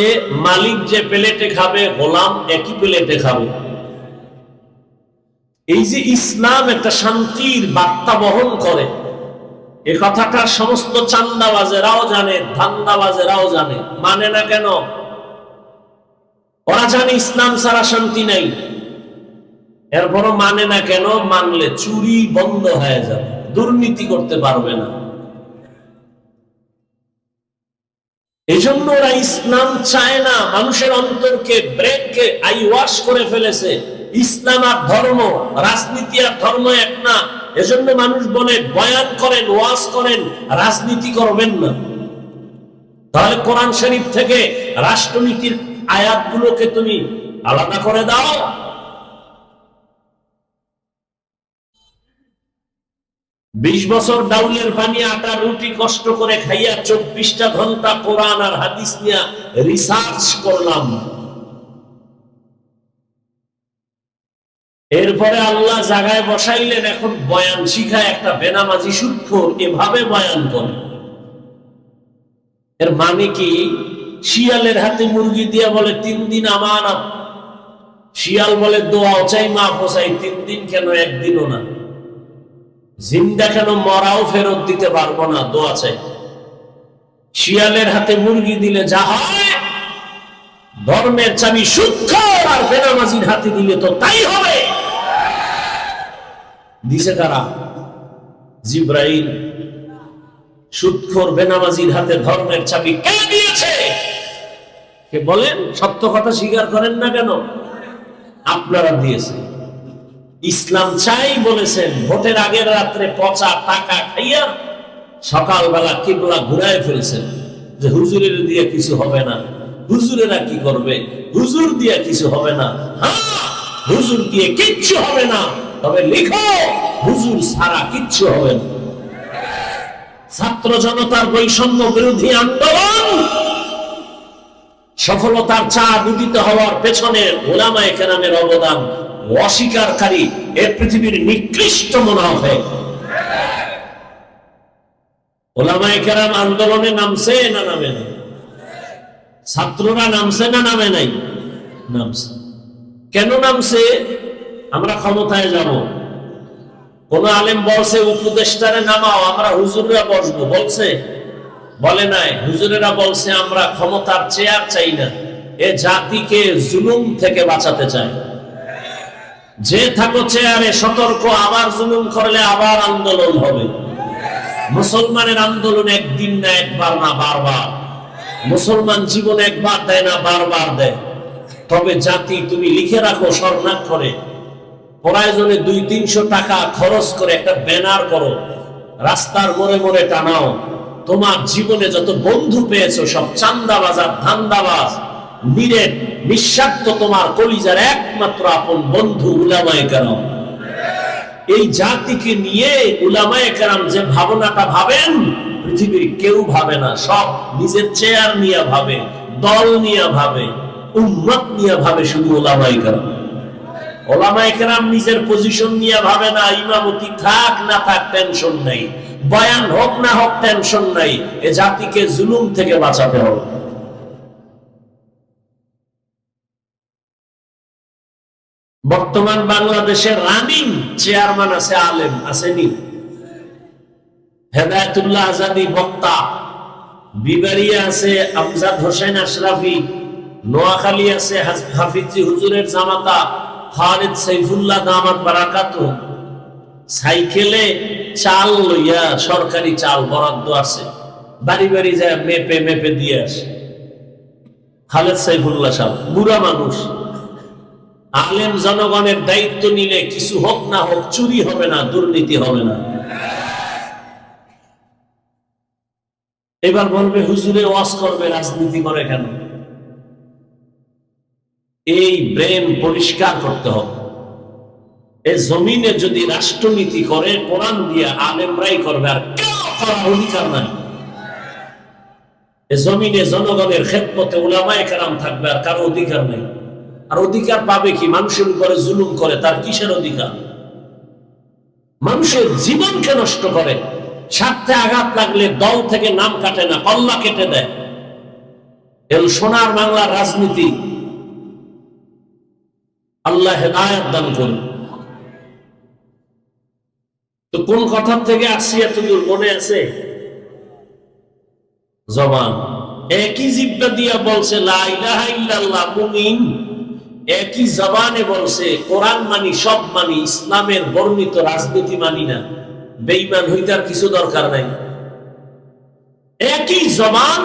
মালিক যে প্লেটে খাবে, গোলাম একই প্লেটে খাবে। এই যে ইসলাম একটা শান্তির বার্তা বহন করে, এ কথাটা সমস্ত চান্দাবাজেরাও জানে, ধান্দাবাজেরাও জানে। মানে না কেন? ওরা জানে ইসলাম ছাড়া শান্তি নাই, এরপরও মানে না কেন? মানলে চুরি বন্ধ হয়ে যাবে, দুর্নীতি করতে পারবে না। এই জন্য ওরা ইসলাম চায় না, মানুষের অন্তরকে ব্রেনকে আই ওয়াশ করে ফেলেছে। ইসলাম আর ধর্ম, রাজনীতি আর ধর্ম এক না। এজন্য মানুষ বলে বয়ান করেন, ওয়াজ করেন, রাজনীতি করবেন না। তাহলে কোরআন শরীফ থেকে রাষ্ট্রনীতির আয়াতগুলোকে তুমি আলাদা করে দাও। বিশ বছর ডাউলের পানি আটা রুটি কষ্ট করে খাইয়া 24টা ঘন্টা কোরআন আর হাদিস নিয়ে রিসার্চ করলাম। এরপরে আল্লাহ জায়গায় বসাইলেন, এখন বয়ান শিখায় একটা বেনামাজি সুৎখোর এভাবে বয়ান করে। এর মানে কি? শিয়ালের হাতে মুরগি দিয়ে বলে 3 দিন আমানত। শিয়াল বলে দোয়াও চাই, মাফও চাই, 3 দিন কেন, একদিনও না। জিন্দা কেন, মরাও ফেরত দিতে পারবো না, দোয়া চাই। শিয়ালের হাতে মুরগি দিলে যা হয়, ধর্মের চাবি সুৎখোর আর বেনামাজির হাতে দিলে তো তাই হবে। দিছে কারা? জিব্রাইল। সুৎখোর বেনামাজির হাতে ধর্মের চাবি কে দিয়েছে? কে বলেন? সত্য কথা স্বীকার করেন না কেন? আপনারা দিয়েছেন। ইসলাম চাই বলেছেন, ভোটের আগের রাত্রে পচা টাকা খাইয়া সকালবেলা কিবলা ঘুরায় ফেলছেন যে হুজুরের দিয়ে কিছু হবে না। হুজুরেরা কি করবে? হুজুর দিয়ে কিছু হবে না। হ্যাঁ, হুজুর দিয়ে কিচ্ছু হবে না, তবে লিখো হুজুর ছাড়া কিচ্ছু হবে না। ছাত্র জনতার বৈষম্য বিরোধী আন্দোলন সফলতার চাঁদ উদিত হওয়ার পেছনে উলামায়ে কেরামের অবদান অস্বীকারী এ পৃথিবীর নিকৃষ্ট মুনাফিক। উলামায়ে কেরাম আন্দোলনে নামছে না নামে নাই? ছাত্ররা নামছে না নামে নাই? নামছে। কেন নামছে? আমরা ক্ষমতায় যাব। কোন আলেম বলছে উপদেষ্টারে নামাও, আমরা হুজুররা বসবো, বলছে? বলে নাই। হুজুরেরা বলছে আমরা ক্ষমতার চেয়ার চাই না, এ জাতিকে জুলুম থেকে বাঁচাতে চাই। যে থাকো চেয়ারে সতর্ক, আবার জুলুম করলে আবার আন্দোলন হবে। মুসলমানের আন্দোলন একদিন না, একবার না, বারবার। মুসলমান জীবন একবার দেয় না, বারবার দেয়। তবে জাতি তুমি লিখে রাখো স্বর্ণাক্ষরে, প্রয়োজনে 200-300 টাকা খরচ করে একটা ব্যানার করো, রাস্তার মোড়ে মোড়ে টানাও। তোমার জীবনে যত বন্ধু পেয়েছো সব চান্দাবাজ আর ধান্দাবাজ, নিরেট নিঃস্বার্থ তোমার কলিজার একমাত্র আপন বন্ধু উলামায়ে কেরাম। এই জাতিকে নিয়ে উলামায়ে কেরাম যে ভাবনাটা ভাবেন, পৃথিবীর কেউ ভাবে না। সব নিজের চেয়ার নিয়ে ভাবে, দল নিয়ে ভাবে, উম্মত নিয়ে ভাবে, শুধু উলামায়ে কেরাম। উলামায়ে কেরাম নিজের পজিশন নিয়ে ভাবে না। ইমামতি থাক না থাক টেনশন নাই, বয়ান হোক না হোক টেনশন নাই, এ জাতিকে জুলুম থেকে বাঁচাতে হবে। বর্তমান বাংলাদেশের রানিং চেয়ারম্যান আছে আলেম, আসেনি? হেদায়েতুল্লাহ আজাদি বক্তা, বিবাড়িয়া আছে আমজাদ হোসেন আশরাফি, নোয়াখালী আছে হাফিজি হুজুরের জামাতা খালিদ সাইফুল্লাহ দামাত বারাকাতু। সাইকেলে চাল লইয়া, সরকারি চাল বরাদ্দ আছে, বাড়ি বাড়ি যায় মেপে মেপে দিয়ে আসে। খালিদ সাইফুল্লাহ সাহেব বুড়া মানুষ। আলেম জনগণের দায়িত্ব নিলে কিছু হোক না হোক, চুরি হবে না, দুর্নীতি হবে না। এবার বলবে হুজুরে ওয়াজ করবে, রাজনীতি করে কেন? এই ব্রেন পরিষ্কার করতে হবে। এই জমিনে যদি রাষ্ট্রনীতি করে কোরআন দিয়ে, আলেমরাই করবে, আর কেউ করার অধিকার নাই। এই জমিনে জনগণের খেদমতে উলামায়ে কেরাম থাকবে, আর কারো অধিকার নেই। আর অধিকার পাবে কি? মানুষের উপরে জুলুম করে, তার কিসের অধিকার? মানুষের জীবনকে নষ্ট করে, স্বার্থে আঘাত লাগলে দল থেকে নাম কাটে না, কল্লা কেটে দেয়। এল সোনার বাংলার রাজনীতি। আল্লাহ হেদায়েত দান করুন। তো কোন কথার থেকে আসছি এতদূর মনে আছে? জবান। একই জিব্বা দিয়া বলছে লা ইলাহা ইল্লাল্লাহ, মুমিন। একই জবানে বলছে কোরআন মানি, সব মানি, ইসলামের বর্ণিত রাজনীতি মানি না। বেঈমান হইতে আর কিছু দরকার নাই। একই জবান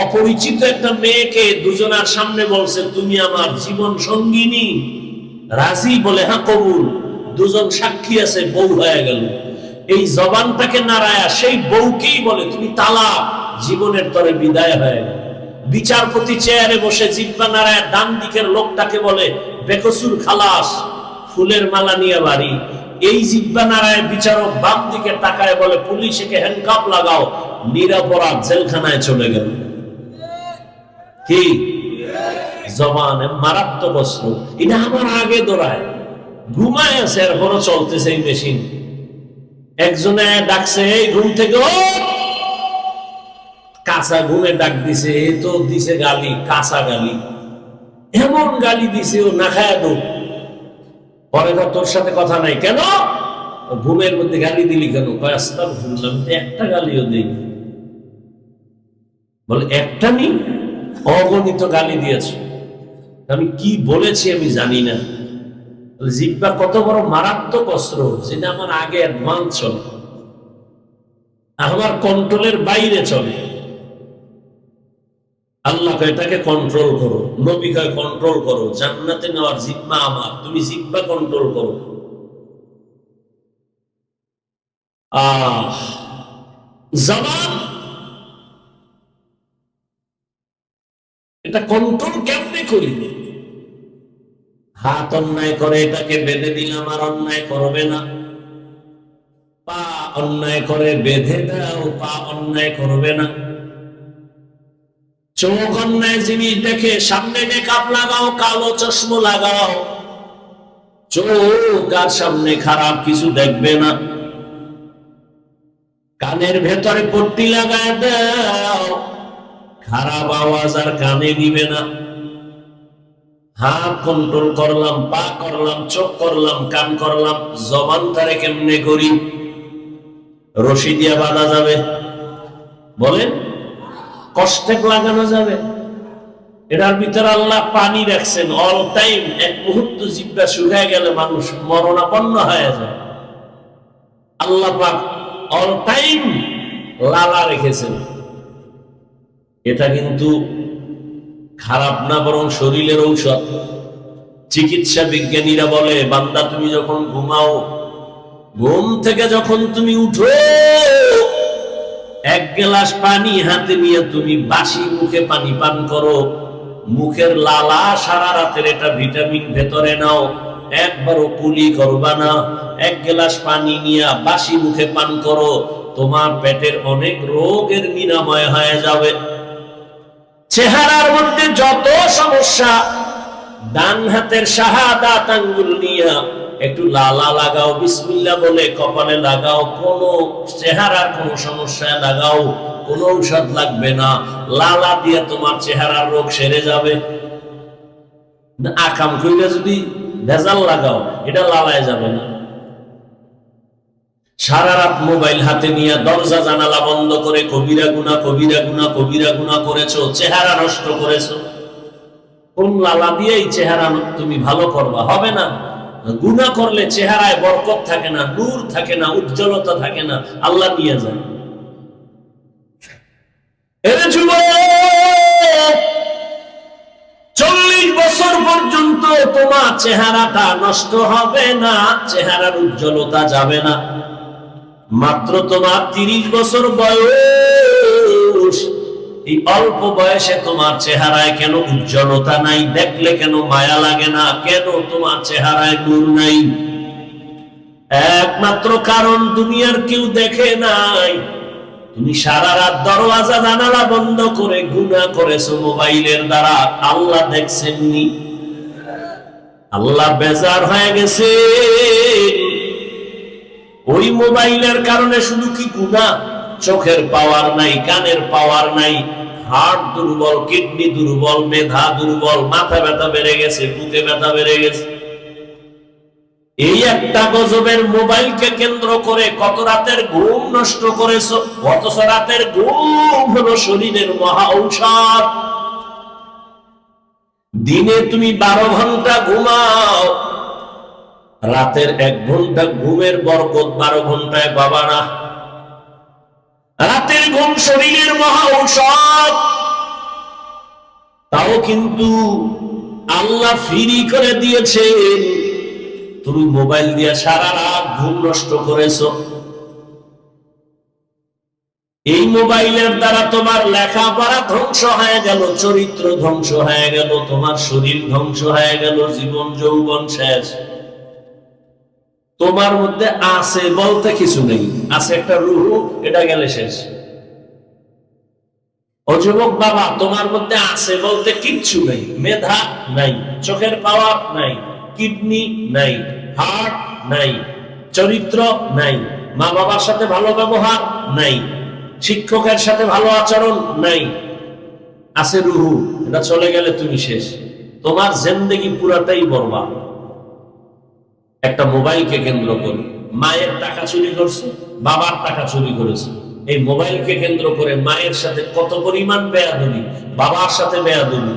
অপরিচিত একটা মেয়েকে দুজনার সামনে বলছে তুমি আমার জীবন সঙ্গিনী, রাজি? বলে হ্যাঁ কবুল। দুজন সাক্ষী আছে, বউ হয়ে গেল। এই জবানটাকে নাড়ায়া সেই বউকেই বলে তুমি তালাক, জীবনের তরে বিদায় হয়ে গেল। বিচারপতি চেয়ারে বসে জিহ্বা নাড়ায়া ডান দিকের লোকটাকে বলে বেকসুর খালাস, ফুলের মালা নিয়ে বাড়ি। এই জিহ্বা নাড়ায় বিচারক বাম দিকে তাকায় বলে পুলিশকে হ্যান্ডকাপ লাগাও, নিরপরাধ জেলখানায় চলে গেল। কি জবান মারাত্মক অস্ত্র। এটা আমার আগে দৌড়ায়, ঘুমায় আছে এরপরও চলতেছে এই মেশিন। একজনে ডাকছে এই ঘুম থেকে, ও কাঁচা ঘুমে ডাক দিছে, এ তো দিছে গালি, কাঁচা গালি, এমন গালি দিছে ও না খায় দৌড়। পরে তোর সাথে কথা নাই কেন, ঘুমের মধ্যে গালি দিলি কেন? আস্তাগফিরুল্লাহ, একটা গালিও দেই। বলে একটা নি, অগণিত গালি দিয়েছ। আমি কি বলেছি আমি জানি না। জিহ্বা কত বড় মারাত্মক অস্ত্র, যেটা আমার আগে অ্যাডভান্স চলে, আমার কন্ট্রোলের বাইরে চলে। আল্লাহ কয় এটাকে কন্ট্রোল করো, নবী কয় কন্ট্রোল করো, জান্নাতে নেওয়ার জিহ্বা আমার, তুমি জিহ্বা কন্ট্রোল করো। জবান এটা কন্ট্রোল কেমনে করি? হাত অন্যায় করে এটাকে বেঁধে দিলাম আর অন্যায় করবে না। পা অন্যায় করে বেঁধে দাও, পা অন্যায় করবে না। চোখ অন্যায় জিনিস দেখে সামনে মেকআপ লাগাও, কালো চশমা লাগাও, চোখ আর সামনে খারাপ কিছু দেখবে না। কানের ভেতরে পট্টি লাগায় দাও, খারাপ আওয়াজ আর কানে দিবে না। হাত কন্ট্রোল করলাম, পা করলাম, চোখ করলাম, কান করলাম। জবানটারে কেমনে করি? রশি দিয়া বাঁধা যাবে? বলেন, কষ্টে লাগানো যাবে? এটার ভিতরে আল্লাহ পানি রাখছেন অল টাইম। এক মুহূর্ত জিহ্বা শুকায় গেলে মানুষ মরণাপন্ন হয়ে যায়। আল্লাহ পাক অল টাইম লালা রেখেছেন। এটা কিন্তু খারাপ না, বরং শরীরের ঔষধ। চিকিৎসা বিজ্ঞানীরা বলে বান্দা তুমি যখন ঘুমাও, ঘুম থেকে যখন তুমি উঠো, এক গ্লাস পানি হাতে নিয়ে তুমি বাসি মুখে পানি পান করো। মুখের লালা সারা রাতের এটা ভিটামিন ভেতরে নাও, একবারও কুলি করবা না। এক গ্লাস পানি নিয়ে বাসি মুখে পান করো, তোমার পেটের অনেক রোগের নিরাময় হয়ে যাবে। চেহারার মধ্যে যত সমস্যা, ডান হাতের শাহাদাত আঙ্গুল নিয়ে একটু লালা লাগাও, বিসমিল্লাহ বলে কপালে লাগাও। কোন চেহারার কোন সমস্যায় লাগাও, কোন ঔষধ লাগবে না। লালা দিয়ে তোমার চেহারার রোগ সেরে যাবে। আকাম কইরা যদি ভেজাল লাগাও, এটা লালায় যাবে না। সারা রাত মোবাইল হাতে নিয়ে দরজা জানালা বন্ধ করে কবিরা গুনাহ, কবিরা গুনাহ, কবিরা গুনাহ করেছো, চেহারা নষ্ট করেছো। কোন লালা দিয়ে এই চেহারা তুমি ভালো করবা? হবে না। গুনাহ করলে চেহারায় বরকত থাকে না, নূর থাকে না, উজ্জ্বলতা থাকে না, আল্লাহ নিয়ে যায়। এরে যুবক, 40 বছর পর্যন্ত তোমার চেহারাটা নষ্ট হবে না, চেহারার উজ্জ্বলতা যাবে না। মাত্র তোমার 30 বছর বয়স, এই অল্প বয়সে তোমার চেহারায় কেন উজ্জ্বলতা নাই? দেখলে কেন মায়া লাগে না? কেন তোমার চেহারায় নূর নাই? একমাত্র কারণ দুনিয়ার কেউ দেখে নাই। তুমি সারা রাত দরওয়াজা জানালা বন্ধ করে গুনাহ করেছো মোবাইলের দ্বারা, আল্লাহ দেখছেননি? আল্লাহ বেজার হয়ে গেছে। ওই মোবাইলের কারণে শুধু কি গুনাহ, চোখের পাওয়ার নাই, কানের পাওয়ার নাই, হার্ট দুর্বল, কিডনি দুর্বল, মেধা দুর্বল, মাথা ব্যথা বেড়ে গেছে, বুকে ব্যথা বেড়ে গেছে। এই একটা গজবের মোবাইলকে কেন্দ্র করে কত রাতের ঘুম নষ্ট করেছো। অথচ রাতের ঘুম হলো শরীরের মহা ঔষধ। দিনে তুমি 12 ঘন্টা ঘুমাও, রাতের 1 ঘন্টা ঘুমের বরকত 12 ঘন্টায় পাবা না। রাতের ঘুম শরীরের মহা ঔষধ। তাও কিন্তু আল্লাহ ফ্রি করে দিয়েছে। তুমি মোবাইল দিয়ে সারা রাত ঘুম নষ্ট করেছো। এই মোবাইলের দ্বারা তোমার লেখাপড়া ধ্বংস হয়ে গেল, চরিত্র ধ্বংস হয়ে গেল, তোমার শরীর ধ্বংস হয়ে গেল, জীবন যৌবন শেষ। তোমার মধ্যে আছে বলতে কিছু নেই, আছে একটা রূহ, এটা গেলে শেষ। ও যুবক বাবা, তোমার মধ্যে আছে বলতে কিচ্ছু নেই। মেধা নাই, চোখের পাওয়ার নাই, কিডনি নাই, হার্ট নাই, চরিত্র নাই, মা বাবার সাথে ভালো ব্যবহার নাই, শিক্ষকের সাথে ভালো আচরণ নাই, আছে রুহু। এটা চলে গেলে তুমি শেষ। তোমার জিন্দেগি পুরাটাই বরবাদ। একটা মোবাইলকে কেন্দ্র করে মায়ের টাকা চুরি করছে, বাবার টাকা চুরি করেছে। এই মোবাইলকে কেন্দ্র করে মায়ের সাথে কত পরিমাণ বেয়াদবি, বাবার সাথে বেয়াদবি,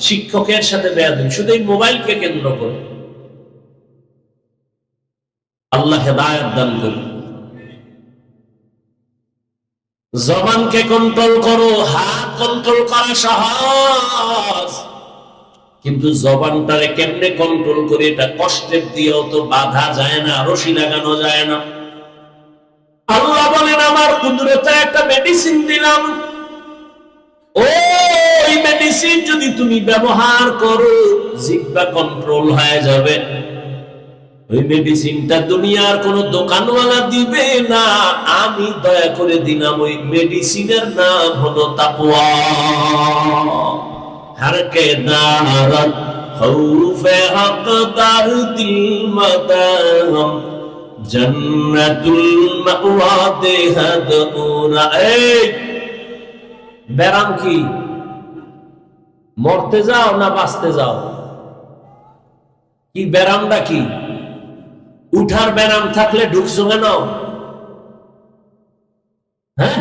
শিক্ষকের সাথে বেয়াদবি, শুধু এই মোবাইলকে কেন্দ্র করে। আল্লাহ হেদায়েত দান করুন। জবানকে কন্ট্রোল করো। হাত কন্ট্রোল করা সহজ, কিন্তু জবানটারে কেমনে কন্ট্রোল করে, এটা কষ্টের দিয়েও তো বাধা যায় না, রশি লাগানো যায় না। আল্লাহ বলেন, আমার কুদরতে একটা মেডিসিন দিলাম, ওই মেডিসিন যদি তুমি ব্যবহার করো, জিহ্বা কন্ট্রোল হয়ে যাবে। ওই মেডিসিনটা দুনিয়ার কোন দোকানওয়ালা দিবে না, আমি দয়া করে দিলাম। ওই মেডিসিনের নাম হলো তাকওয়া। হরকে দারত খৌফে হকদার দিল মাদাম জান্নাতুল মাওয়া দেহাদুনা। এই ব্যারাম কি? মরতে যাও না বাঁচতে যাও? কি ব্যারামটা কি? উঠার ব্যারাম থাকলে ঢুকছো কেন? হ্যাঁ,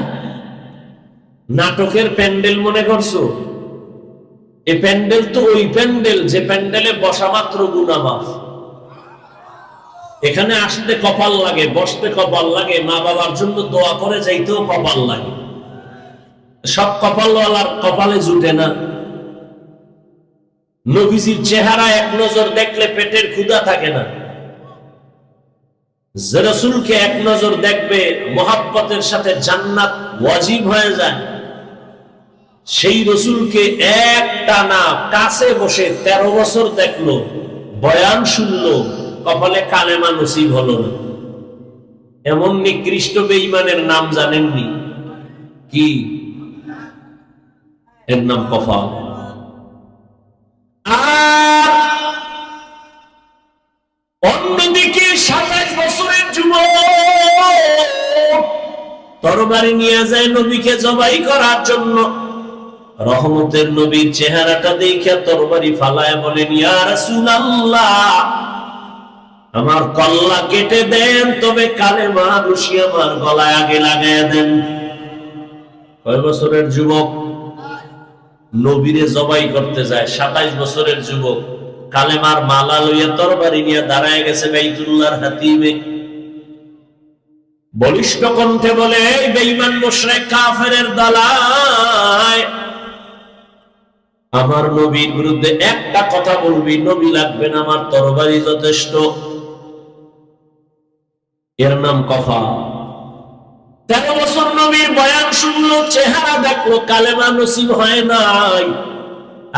নাটকের প্যান্ডেল মনে করছো? এই প্যান্ডেল তো ওই প্যান্ডেল যে প্যান্ডেলে বসা মাত্র গুনাহ মাফ। এখানে আসতে কপাল লাগে, বসতে কপাল লাগে, মা বাবার জন্য দোয়া করে যাইতেও কপাল লাগে। সব কপালওয়ালার কপালে জুটে না। নবীজির চেহারা এক নজর দেখলে পেটের ক্ষুধা থাকে না। যে রাসূলকে এক নজর দেখবে, মহাব্বতের সাথে জান্নাত ওয়াজিব হয়ে যায়। সেই রাসূলকে একটানা কাছে বসে 13 বছর দেখলো, বয়ান শুনলো, কপালে কালেমা নসিব হলো না। এমন নিকৃষ্ট বেঈমানের নাম জানেননি? কি? এর নাম কপাল। আর অন্যদিকে 27 বছরের যুবক তরবারি নিয়ে যায় নবীকে জবাই করার জন্য। রহমতের নবীর চেহারাটা দেখে তরবারি ফালায় বলেন, ইয়া রাসূলুল্লাহ, আমার কল্লা কেটে দেন, তবে কালেমা রশি আমার গলায় আগে লাগায় দেন। কয় বছরের যুবক নবীরে জবাই করতে যায়? 27 বছরের যুবক কালেমার মালা লইয়া তরবারি নিয়ে দাঁড়ায় গেছে বাইতুল্লাহর হাতিমে। বলিষ্ঠ কণ্ঠে বলে, এই বেঈমান মুশরিক কাফেরের দালাল, আমার নবীর বিরুদ্ধে একটা কথা বলবি, নবী লাগবে না, আমার তরবারি যথেষ্ট। এর নাম কফা। 13 বছর নবীর বয়ান শুনলো, চেহারা দেখলো, কালেমা নসিব হয় নাই।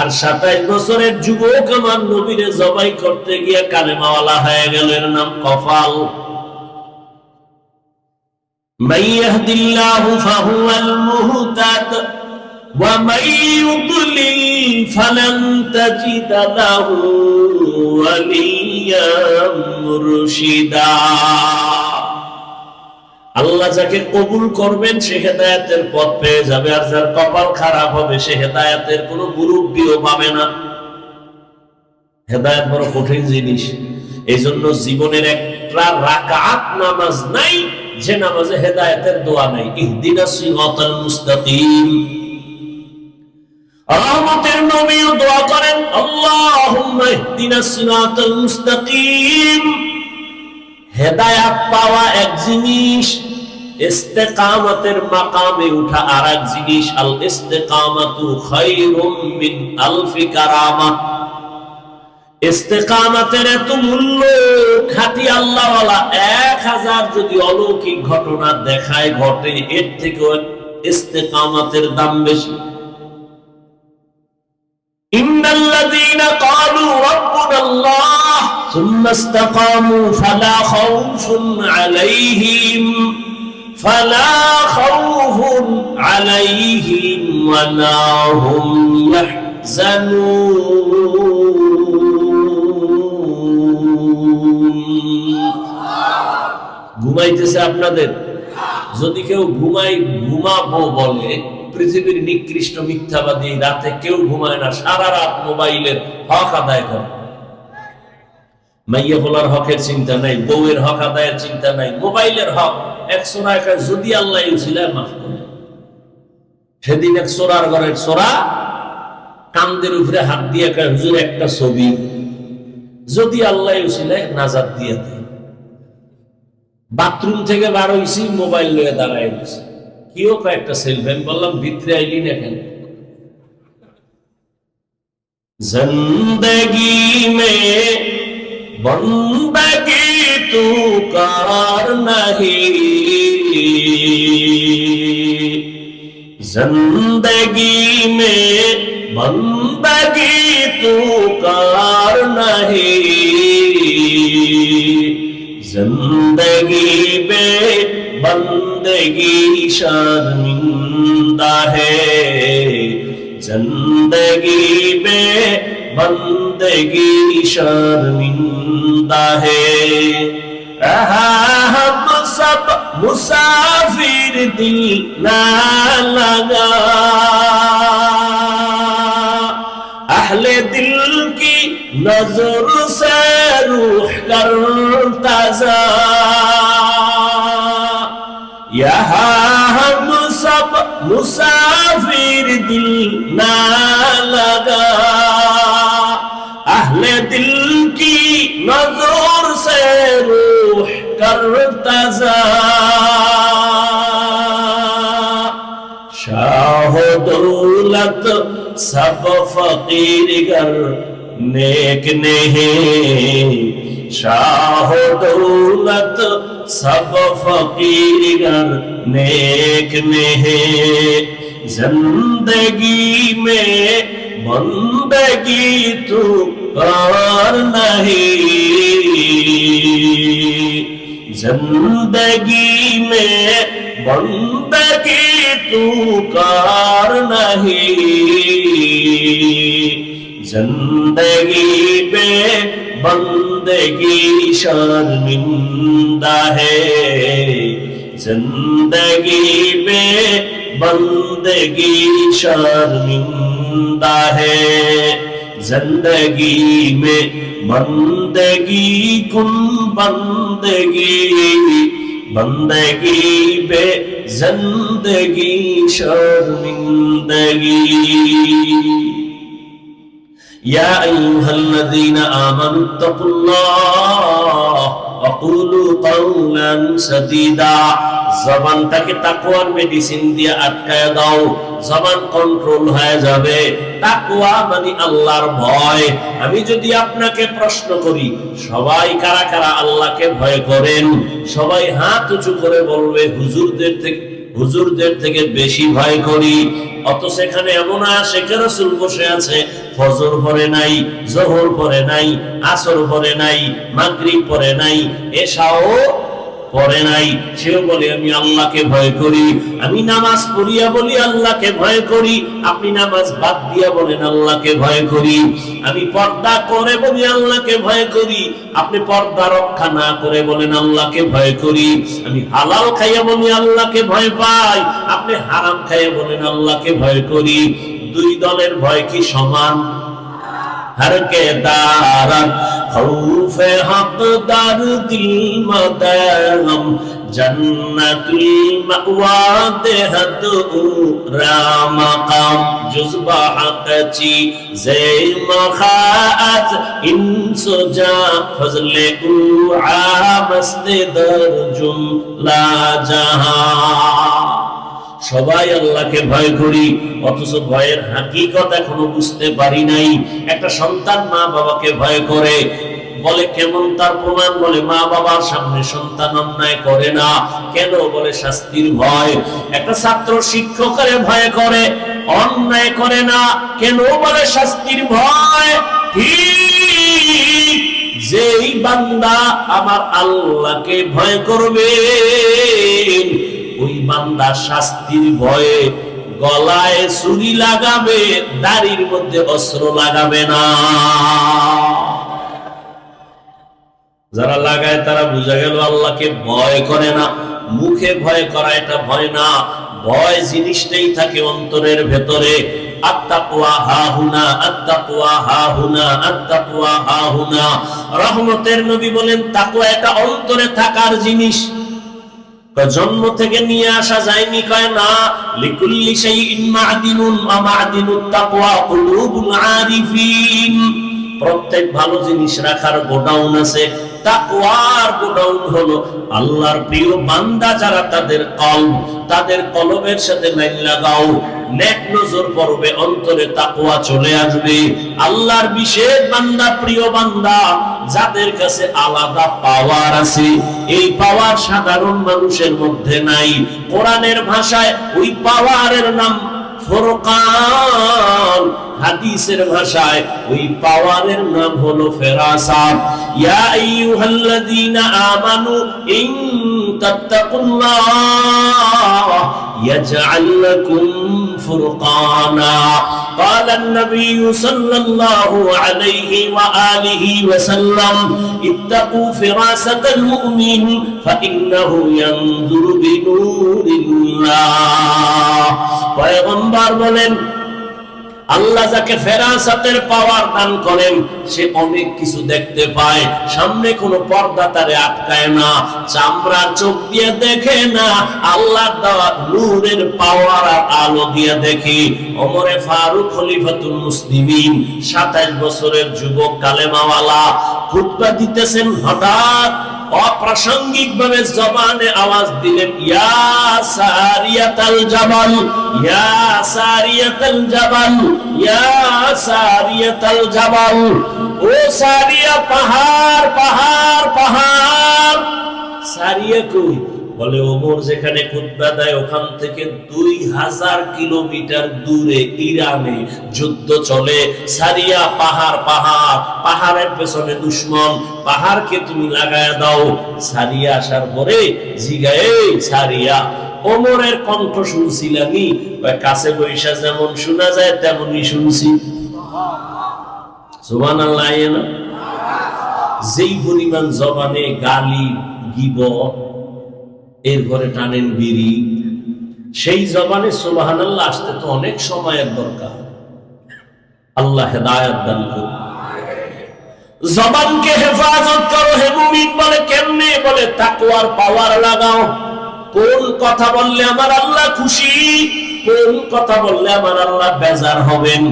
আর 27 বছরের যুবক আমার নবীরে জবাই করতে গিয়ে কালেমাওয়ালা হয়ে গেল। এর নাম কফাল। মান ইয়াহদিল্লাহু ফাহুয়াল মুহতাদ ওয়া মান ইউদ্লিল ফালান তাজিদা লাহু ওয়ালিয়্যাম মুরশিদা। আল্লাহ যাকে কবুল করবেন সে হেদায়েতের পথ পেয়ে যাবে, আর যার কপাল খারাপ হবে সে হেদায়েতের কোনো মুরব্বিও পাবে না। হেদায়েত বড় কঠিন জিনিস। এই জন্য জীবনের একটা রাকাত নামাজ নাই যে নামাজে হেদায়েতের দোয়া নাই। ইহদিনাস সিরাতাল মুস্তাকিম। রহমতের নবীও দোয়া করেন, আল্লাহুম্মা ইহদিনাস সিরাতাল মুস্তাকিম। হেদায়াত পাওয়া এক জিনিস, ইস্তেকামতের মাকামে উঠা আরেক জিনিস। আল ইস্তেকামাতু খায়রুম মিন আলফি কারামা। ইস্তেকামতের এত মূল্য, খাঁটি আল্লাহওয়ালা 1000 যদি অলৌকিক ঘটনা দেখায় ঘটে, এর থেকেও ইস্তেকামতের দাম বেশি। ইন্নাল্লাযীনা ক্বালু রাব্বুনাল্লাহ সুম্মা ইসতাকামু ফালা খাউফুন আলাইহিম ওয়ালা হুম ইয়াহজানুন। ঘুমাইতেছে আপনাদের? যদি কেউ ঘুমাবো বলে, পৃথিবীর নিকৃষ্ট মিথ্যাবাদী, রাতে কেউ ঘুমায় না, সারা রাত মোবাইলের হক আদায় করে। মাইয়া বলার হকের চিন্তা নাই, বউয়ের হক আদায়ের চিন্তা নাই, মোবাইলের হক। 100 টাকা যদি আল্লাহ ইউসিলায় মাফ করে। সেদিন এক চোরার ঘরের চোরা কান্দের উপরে হাত দিয়ে কয়, হুজুর একটা ছবি, যদি আল্লাহ ইউসিলায় নাজাত দিয়ে দেয়। বাথরুম থেকে বার হইছি, মোবাইল লয়ে দাঁড়ায় গেছে। কিও কয়েকটা সেলফি। আমি বললাম, ভিতরে আইলি না কেন? জিন্দেগি মে বন্দগি তু কার নাহি, জিন্দেগি মে বন্দগি তু কার নাহি, जिंदगी में बंदगी शर्मिंदा है, जिंदगी में बंदगी शर्मिंदा है। रहा हम सब मुसाफिर दिल ना लगा, अहले दिल की नजर से रूह कर ताजा, यहाँ हम सब मुसाफिर दिल ना लगा, अहले दिल की नजर से रूह कर ताजा। शाह दौलत सब फकीर गर नेक नहीं, शाह दौलत सब फकीर गर नेक नहीं, जिंदगी में बंदगी तू कर नहीं, जिंदगी में बंदगी तू कर नहीं, जिंदगी में बंदगी शर्मिंदा है, जिंदगी में बंदगी शर्मिंदा है, जिंदगी में बंदगी कुन बंदगी, बंदगी बे जिंदगी शर्मिंदगी। या अय्युहल्लज़ीना आमनु तक़ुल्लाह वक़ूलू क़ौलन सदीदा। জবানটাকে তাকওয়ার মেডিসিন দিয়ে আটকায় দাও, জবান কন্ট্রোল হয়ে যাবে। তাকওয়া মানে আল্লাহর ভয়। আমি যদি আপনাকে প্রশ্ন করি, সবাই কারা কারা আল্লাহকে ভয় করেন? সবাই হাত উঁচু করে বলবে, হুজুরদের থেকে বেশি ভয় করি। অত সেখানে এমন আশিক রাসূল বসে আছে, ফজর পড়ে নাই, যোহর পড়ে নাই, আসর পড়ে নাই, মাগরিব পড়ে নাই, এশাও পড়ে নাই, সেও বলে আমি আল্লাহকে ভয় করি। আমি নামাজ পড়িয়া বলি আল্লাহকে ভয় করি, আপনি নামাজ বাদ দিয়া বলেন আল্লাহকে ভয় করি। আমি পর্দা করে বলি আল্লাহকে ভয় করি, আপনি পর্দা রক্ষা না করে বলেন আল্লাহকে ভয় করি। আমি হালাল খাইয়া বলি আল্লাহকে ভয় পাই, আপনি হারাম খাইয়া বলেন আল্লাহকে ভয় করি। দুই দলের ভয় কি সমান? हर के दारत खौफ हक दर दिल मदगम জান্নাতুল মাওয়া দেহাতু রামাকাম জুজবা হাকাচি জেমা খাআত ইনসুজা ফজলে আবাসদের জুমলা জাহা। সবাই আল্লাহকে ভয় করি, অথচ ভয়ের হাকিকত এখনো বুঝতে পারি নাই। একটা সন্তান মা বাবাকে ভয় করে, বলে কেমন তার প্রমাণ? বলে মা বাবার সামনে সন্তান অন্যায় করে না। কেন? বলে শাস্তির ভয়। একটা ছাত্র শিক্ষকের ভয় করে, অন্যায় করে না। কেন? বলে শাস্তির ভয়। ঠিক যেই বান্দা আমার আল্লাহকে ভয় করবে, ওই বান্দা শাস্তির ভয়ে গলায় ছুরি লাগাবে, দাড়ির মধ্যে অস্ত্র লাগাবে না। যারা লাগায় তারা বুঝা গেল আল্লাহকে ভয় করে না। মুখে ভয় করা এটা ভয় না, ভয় জিনিসটাই থাকে অন্তরের ভেতরে। আত্তাকওয়া হাহুনা, আত্তাকওয়া হাহুনা, আত্তাকওয়া হাহুনা। রহমতের নবী বলেন তাকওয়া এটা অন্তরে থাকার জিনিস, জন্ম থেকে নিয়ে আসা যায়নি। কয় না, লিকুল্লি শাইইন মা'দিনুন ওয়া মা'দিনুত তাকওয়া কুলুবুল আরিফিন। প্রত্যেক ভালো জিনিস রাখার গোডাউন আছে, তাকওয়ার গোডাউন হলো আল্লাহর প্রিয় বান্দা যারা, তাদের কলবের সাথে লাইন লাগাও, নেক নজর পড়বে, অন্তরে তাকওয়া চলে আসবে। আল্লাহর বিশেষ বান্দা, প্রিয় বান্দা যাদের কাছে আলাদা পাওয়ার আছে, এই পাওয়ার সাধারণ মানুষের মধ্যে নাই। কোরআনের ভাষায় ওই পাওয়ারের নাম ফুরকান, হাদিসের ভাষায় ওই পাওয়ারের নাম হলো ফেরাসাত। ইয়া আইয়ুহাল্লাযীনা আমানু ইন তাত্তাকুল্লাহ ইয়াজআল লাকুম ফুরকানা। قال النبي صلى الله عليه وآله وسلم اتقوا فراسة المؤمن فإنه ينظر بنور الله। পয়গম্বর বলেন আল্লাহ যাকে ফেরাসাতের পাওয়ার দান করেন সে অনেক কিছু দেখতে পায়। সামনে কোনো পর্দা তারে আটকায় না, চামড়ার চোখ দিয়ে দেখে না, আল্লাহর দেওয়া নূরের পাওয়ার আর আলো দিয়ে দেখে। ওমরে ফারুক খলিফাতুল মুসলিমিন 27 বছরের যুবক কালেমাওয়ালা খুতবা দিতেছেন, হঠাৎ অপ্রাসঙ্গিক ভাবে জবানে আওয়াজ দিলেন, ইয়া সারিয়াতাল জাবাল, ইয়া সারিয়াতাল জাবাল, ইয়া সারিয়াতাল জাবাল। ও সারিয়া, পাহাড় পাহাড় পাহাড়। সারিয়া কই? বলে ওমর যেখানে খুতবা দেয় ওখান থেকে 2000 কিলোমিটার দূরে ইরানে যুদ্ধ চলে। সারিয়া পাহাড় পাহাড়, পাহাড়ের পেছনে দুশমন, পাহাড়কে তুমি লাগায়া দাও। সারিয়া আসার পরে জিগায়ে সারিয়া, ওমরের কণ্ঠ শুনছিলামই, কাছে বৈশা যেমন শোনা যায় তেমনই শুনছি। সুবহানাল্লাহ। যেই পরিমাণ জবানে গালি গীবত এর ঘরে টানেন বিড়ি, সেই জবানে সুবহানাল্লাহ আসতে তো অনেক সময়ের দরকার। আল্লাহ হেদায়েত দান করুন। জবানকে হেফাজত করো হে মুমিন। বলে কেমনে? বলে তাকওয়ার পাওয়ার লাগাও। কোন কথা বললে আমার আল্লাহ খুশি, কোন কথা বললে আমার আল্লাহ বেজার হবেন,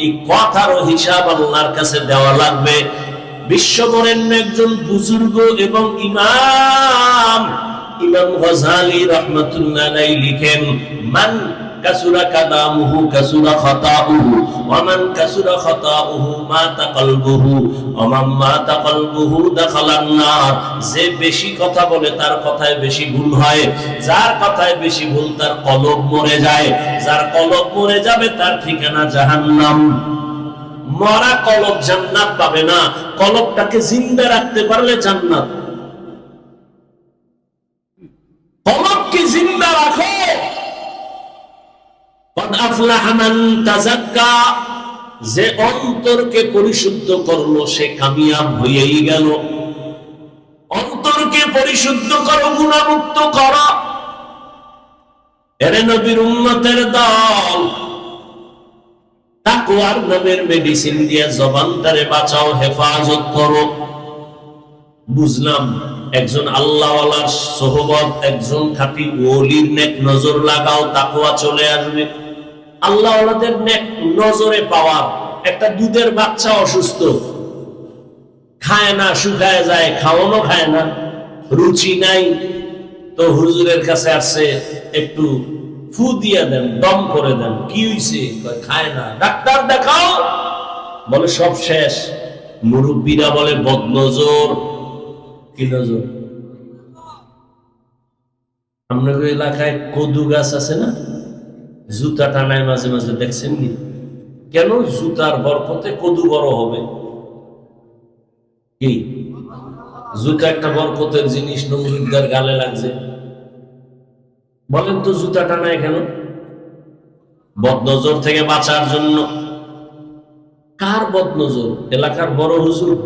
এই কথারও হিসাব আল্লাহর কাছে দেওয়া লাগবে। বিশ্ববরেণ্য একজন বুজুর্গ এবং ইমাম গজালি রাহমাতুল্লাহ আলাইহি লিখেন, মান কাসুরা কালামুহু কাসুরা খাতাউহু ওয়া মান কাসুরা খাতাউহু মাতা কলবুহু ওয়া মান মাতা কলবুহু দাখালান নার। যে বেশি কথা বলে তার কথায় বেশি ভুল হয়, যার কথায় বেশি ভুল তার কলব মরে যায়, যার কলব মরে যাবে তার ঠিকানা জাহান্নাম। মরা কলব জান্নাত পাবে না, কলবটাকে জিন্দা রাখতে পারলে জান্নাত। কলবকে জিন্দা রাখো। কদ আফলাহা মান তাযাক্কা, যে অন্তরকে পরিশুদ্ধ করলো সে কামিয়াব হয়েই গেল। অন্তরকে পরিশুদ্ধ করো, গুনাহমুক্ত করো। এরে নবীর উম্মতের দল, তাকওয়ার নামের মেডিসিন দিয়ে জবানটারে বাঁচাও, হেফাজত করো। বুঝলাম একজন আল্লাহওয়ালার সোহবত, একজন খাঁটি ওলির নেক নজর লাগাও, তাকওয়া চলে আসবে। আল্লাহওয়ালাদের নেক নজরে পাওয়ার। একটা দুধের বাচ্চা অসুস্থ, খায় না, শুকায় যায়, খাওয়ানো খায় না, রুচি নাই, তো হুজুরের কাছে আসছে, একটু ফু দিয়া দেন, দম করে দেন। কি হইছে? খায় না। ডাক্তার দেখাও। বলে সব শেষ। মুরব্বীরা বলে বদনজর। কি নজর? আপনাদের এলাকায় কদু গাছ আছে না? জুতা টানায় মাঝে মাঝে, দেখছেন নি? কেন? জুতার বরকতে কদু বড় হবে। কি জুতা একটা বরকতের জিনিস, নমরুদ্দার গালে লাগছে। বলেন তো জুতা টানায় কেন? বদনজর থেকে বাঁচার জন্য। কার বদনজর? এলাকার বড় হুজুর,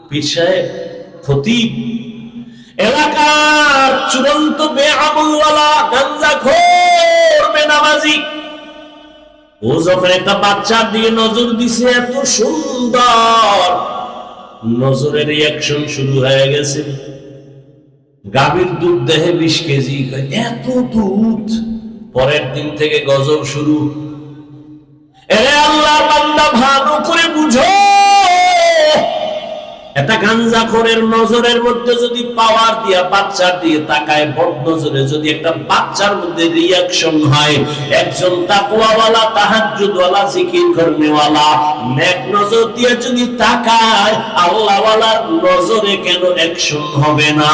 পীর সাহেব, খতিব, এলাকার চূড়ান্ত বেআমলওয়ালা, গাঞ্জাখোর, বেনামাজি। ও যখন একটা বাচ্চার দিকে নজর দিছে, এত সুন্দর, নজরের রিয়াকশন শুরু হয়ে গেছে। গাভীর দুধ দেহে 20 কেজি, এত দুধ। পরের দিন থেকে গজব শুরু। এরে আল্লাহ বান্দা, ভালো করে বুঝো, একটা গাঞ্জাখোরের নজরের মধ্যে যদি পাওয়ার দিয়া বাচ্চার দিয়ে তাকায়, বদ নজরে যদি একটা বাচ্চার মধ্যে রিয়াকশন হয়, একজন তাকওয়াওয়ালা, তাহাজ্জুদওয়ালা, জিকির করনেওয়ালা নেক নজর দিয়ে যদি তাকায়, আল্লাহওয়ালার নজরে কেন অ্যাকশন হবে না?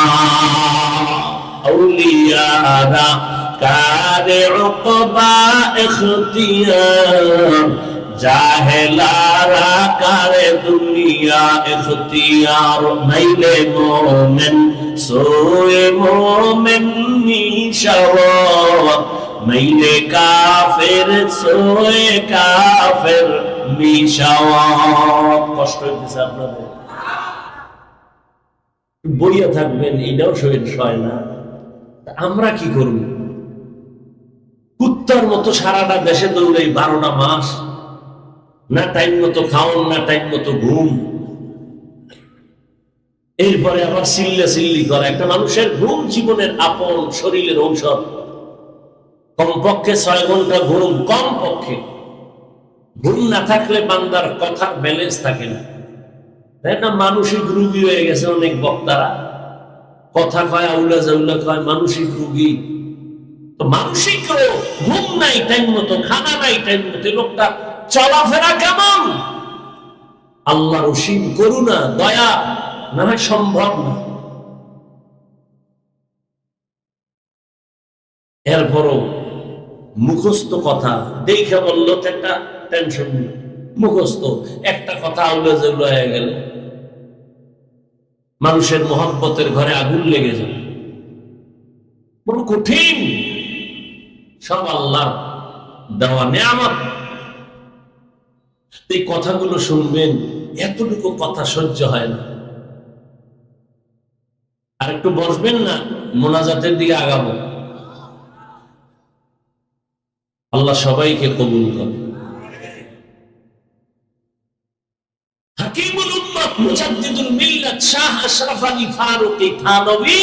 আউলিয়ারা কারে উকবা ইখতিয়ার, জাহেলারা কারে দুনিয়া ইখতিয়ার। নাইলে মোমেন সোয়ে মোমেন নিশাওয়াত, নাইলে কাফের সোয়ে কাফের নিশাওয়াত। কষ্ট হইতেছে আপনাদের? বইয়া থাকবেন, এটাও শরীর সয় না। আমরা কি করব? কুত্তার মতো সারাটা দেশে দৌড়াই 12টা মাস, না টাইম মতো খাওন, না টাইম মতো ঘুম। এরপরে আবার চিল্লি করা। একটা মানুষের ঘুম জীবনের আপন, শরীরের ঔষধ। কমপক্ষে 6 ঘন্টা ঘুম, কমপক্ষে। ঘুম না থাকলে বান্দার কথার ব্যালেন্স থাকে না, তাই না? মানসিক রোগী হয়ে গেছে অনেক বক্তারা, কথা কয় আউলা জাউলা কয়, মানসিক রোগী। তো মানসিক রোগ, ঘুম নাই টাইম মতো, খানা নাই টাইম মতো, লোকটা চলাফেরা কেমন? আল্লাহর অসীম করুণা, দয়া না হয় সম্ভব না। এরপরও মুখস্থ কথা দেখে বললো তো একটা টেনশন, মুখস্থ একটা কথা আউলা জাউলা হয়ে গেল, মানুষের মহব্বতের ঘরে আগুন লেগে যাবে। বড় কঠিন। সব আল্লাহর দেওয়া নেয়ামত। এই কথাগুলো শুনবেন, এতটুকু কথা সহ্য হয় না। আর একটু বসবেন না, মোনাজাতের দিকে আগাবো। আল্লাহ সবাইকে কবুল করে। হাকিমুল উম্মাত, মুজাদ্দিদুল মিল্লাত, শাহ আশরাফ আলী ফারুকী থানভী,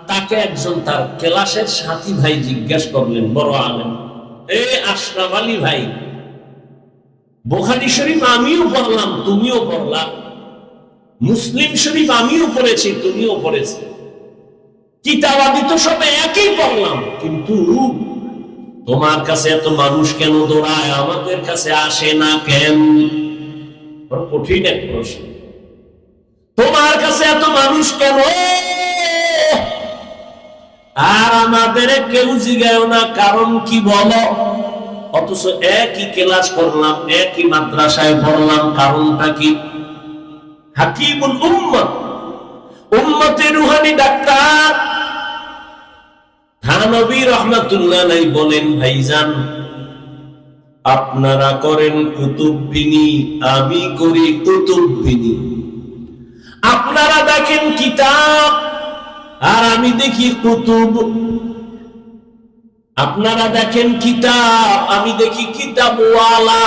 তাকে একজন তার ক্লাসের সাথী ভাই জিজ্ঞেস করলেন, বড় আলেম, এ আশরাফ আলী ভাই, বুখারী শরীফ আমিও পড়লাম, তুমিও পড়লা, মুসলিম শরীফ আমিও পড়েছি, তুমিও পড়েছি, কিতাবাদি তো সব একই পড়লাম, কিন্তু তোমার কাছে এত মানুষ কেন দৌড়ায়, আমাদের কাছে আসে না কেন? বড় কঠিন এক প্রশ্ন। তোমার কাছে এত মানুষ কেন, আর আমাদের কেউ জিগায় না কারণ কি বলো? অথচ একই ক্লাস করলাম, একই মাদ্রাসায় পড়লাম, কারণটা কি? হাকিমুল উম্মাত, উম্মতের রুহানি ডাক্তার থানভী রাহমাতুল্লাহ আলাইহি বলেন, ভাইজান আপনারা করেন কুতুববিনী, আমি করি কুতুববিনী। আপনারা দেখেন কিতাব, আর আমি দেখি কুতুব। আপনারা দেখেন কিতাব, আমি দেখি কিতাবওয়ালা।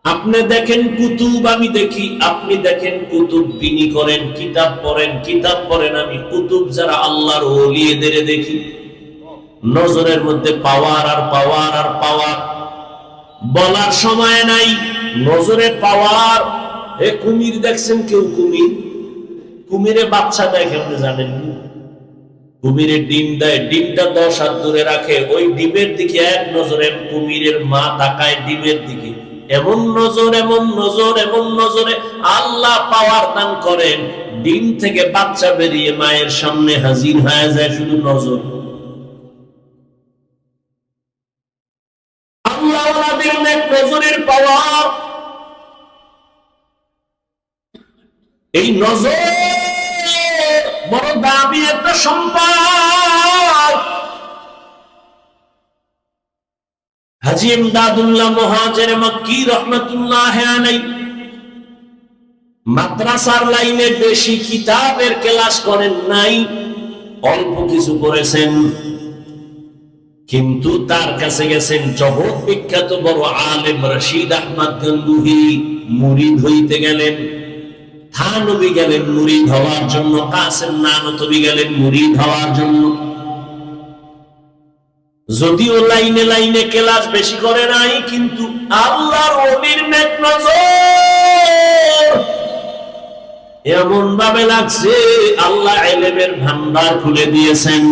আপনি দেখেন কুতুব, আমি দেখি, আপনি দেখেন কুতুব বিনি করেন, কিতাব পড়েন, আমি কুতুব যারা আল্লাহর ওলি এদের দেখি নজরের মধ্যে পাওয়ার আর পাওয়ার আর পাওয়ার, বলার সময় নাই, নজরে পাওয়ার। এ কুমির দেখছেন কেউ? কুমিরে বাচ্চা দেয় কেমনে জানেন? কুমিরে ডিম দেয়, ডিমটা 10 হাত দূরে রাখে, ওই ডিমের দিকে এক নজরে কুমিরের মা তাকায় ডিমের দিকে। এমন নজরে আল্লাহ পাওয়ার দান করেন, ডিম থেকে বাচ্চা বেরিয়ে মায়ের সামনে হাজির হয়ে যায় শুধু নজর। আল্লাহ ওয়ালাদের নেক নজরের পাওয়ার। এই নজর বড় দামি একটা সম্পদ। হাজী ইমদাদুল্লাহ মুহাজির মক্কি রাহমাতুল্লাহ আলাইহি মাদ্রাসার লাইনে বেশি কিতাবের ক্লাস করেন নাই, অল্প কিছু করেছেন, কিন্তু তার কাছে গেছেন জগৎ বিখ্যাত বড় আলেম রশিদ আহমদ গঙ্গুহি, মুরিদ হইতে গেলেন। থানবী গেলেন মুরিদ হওয়ার জন্য, কাসেম নানতবী গেলেন মুরিদ হওয়ার জন্য। যদিও লাইনে লাইনে ক্লাস বেশি করে নাই, কিন্তু আল্লাহর ওলির নেক নজর এমন ভাবে লাগছে আল্লাহ ইলমের ভান্ডার খুলে দিয়েছেন।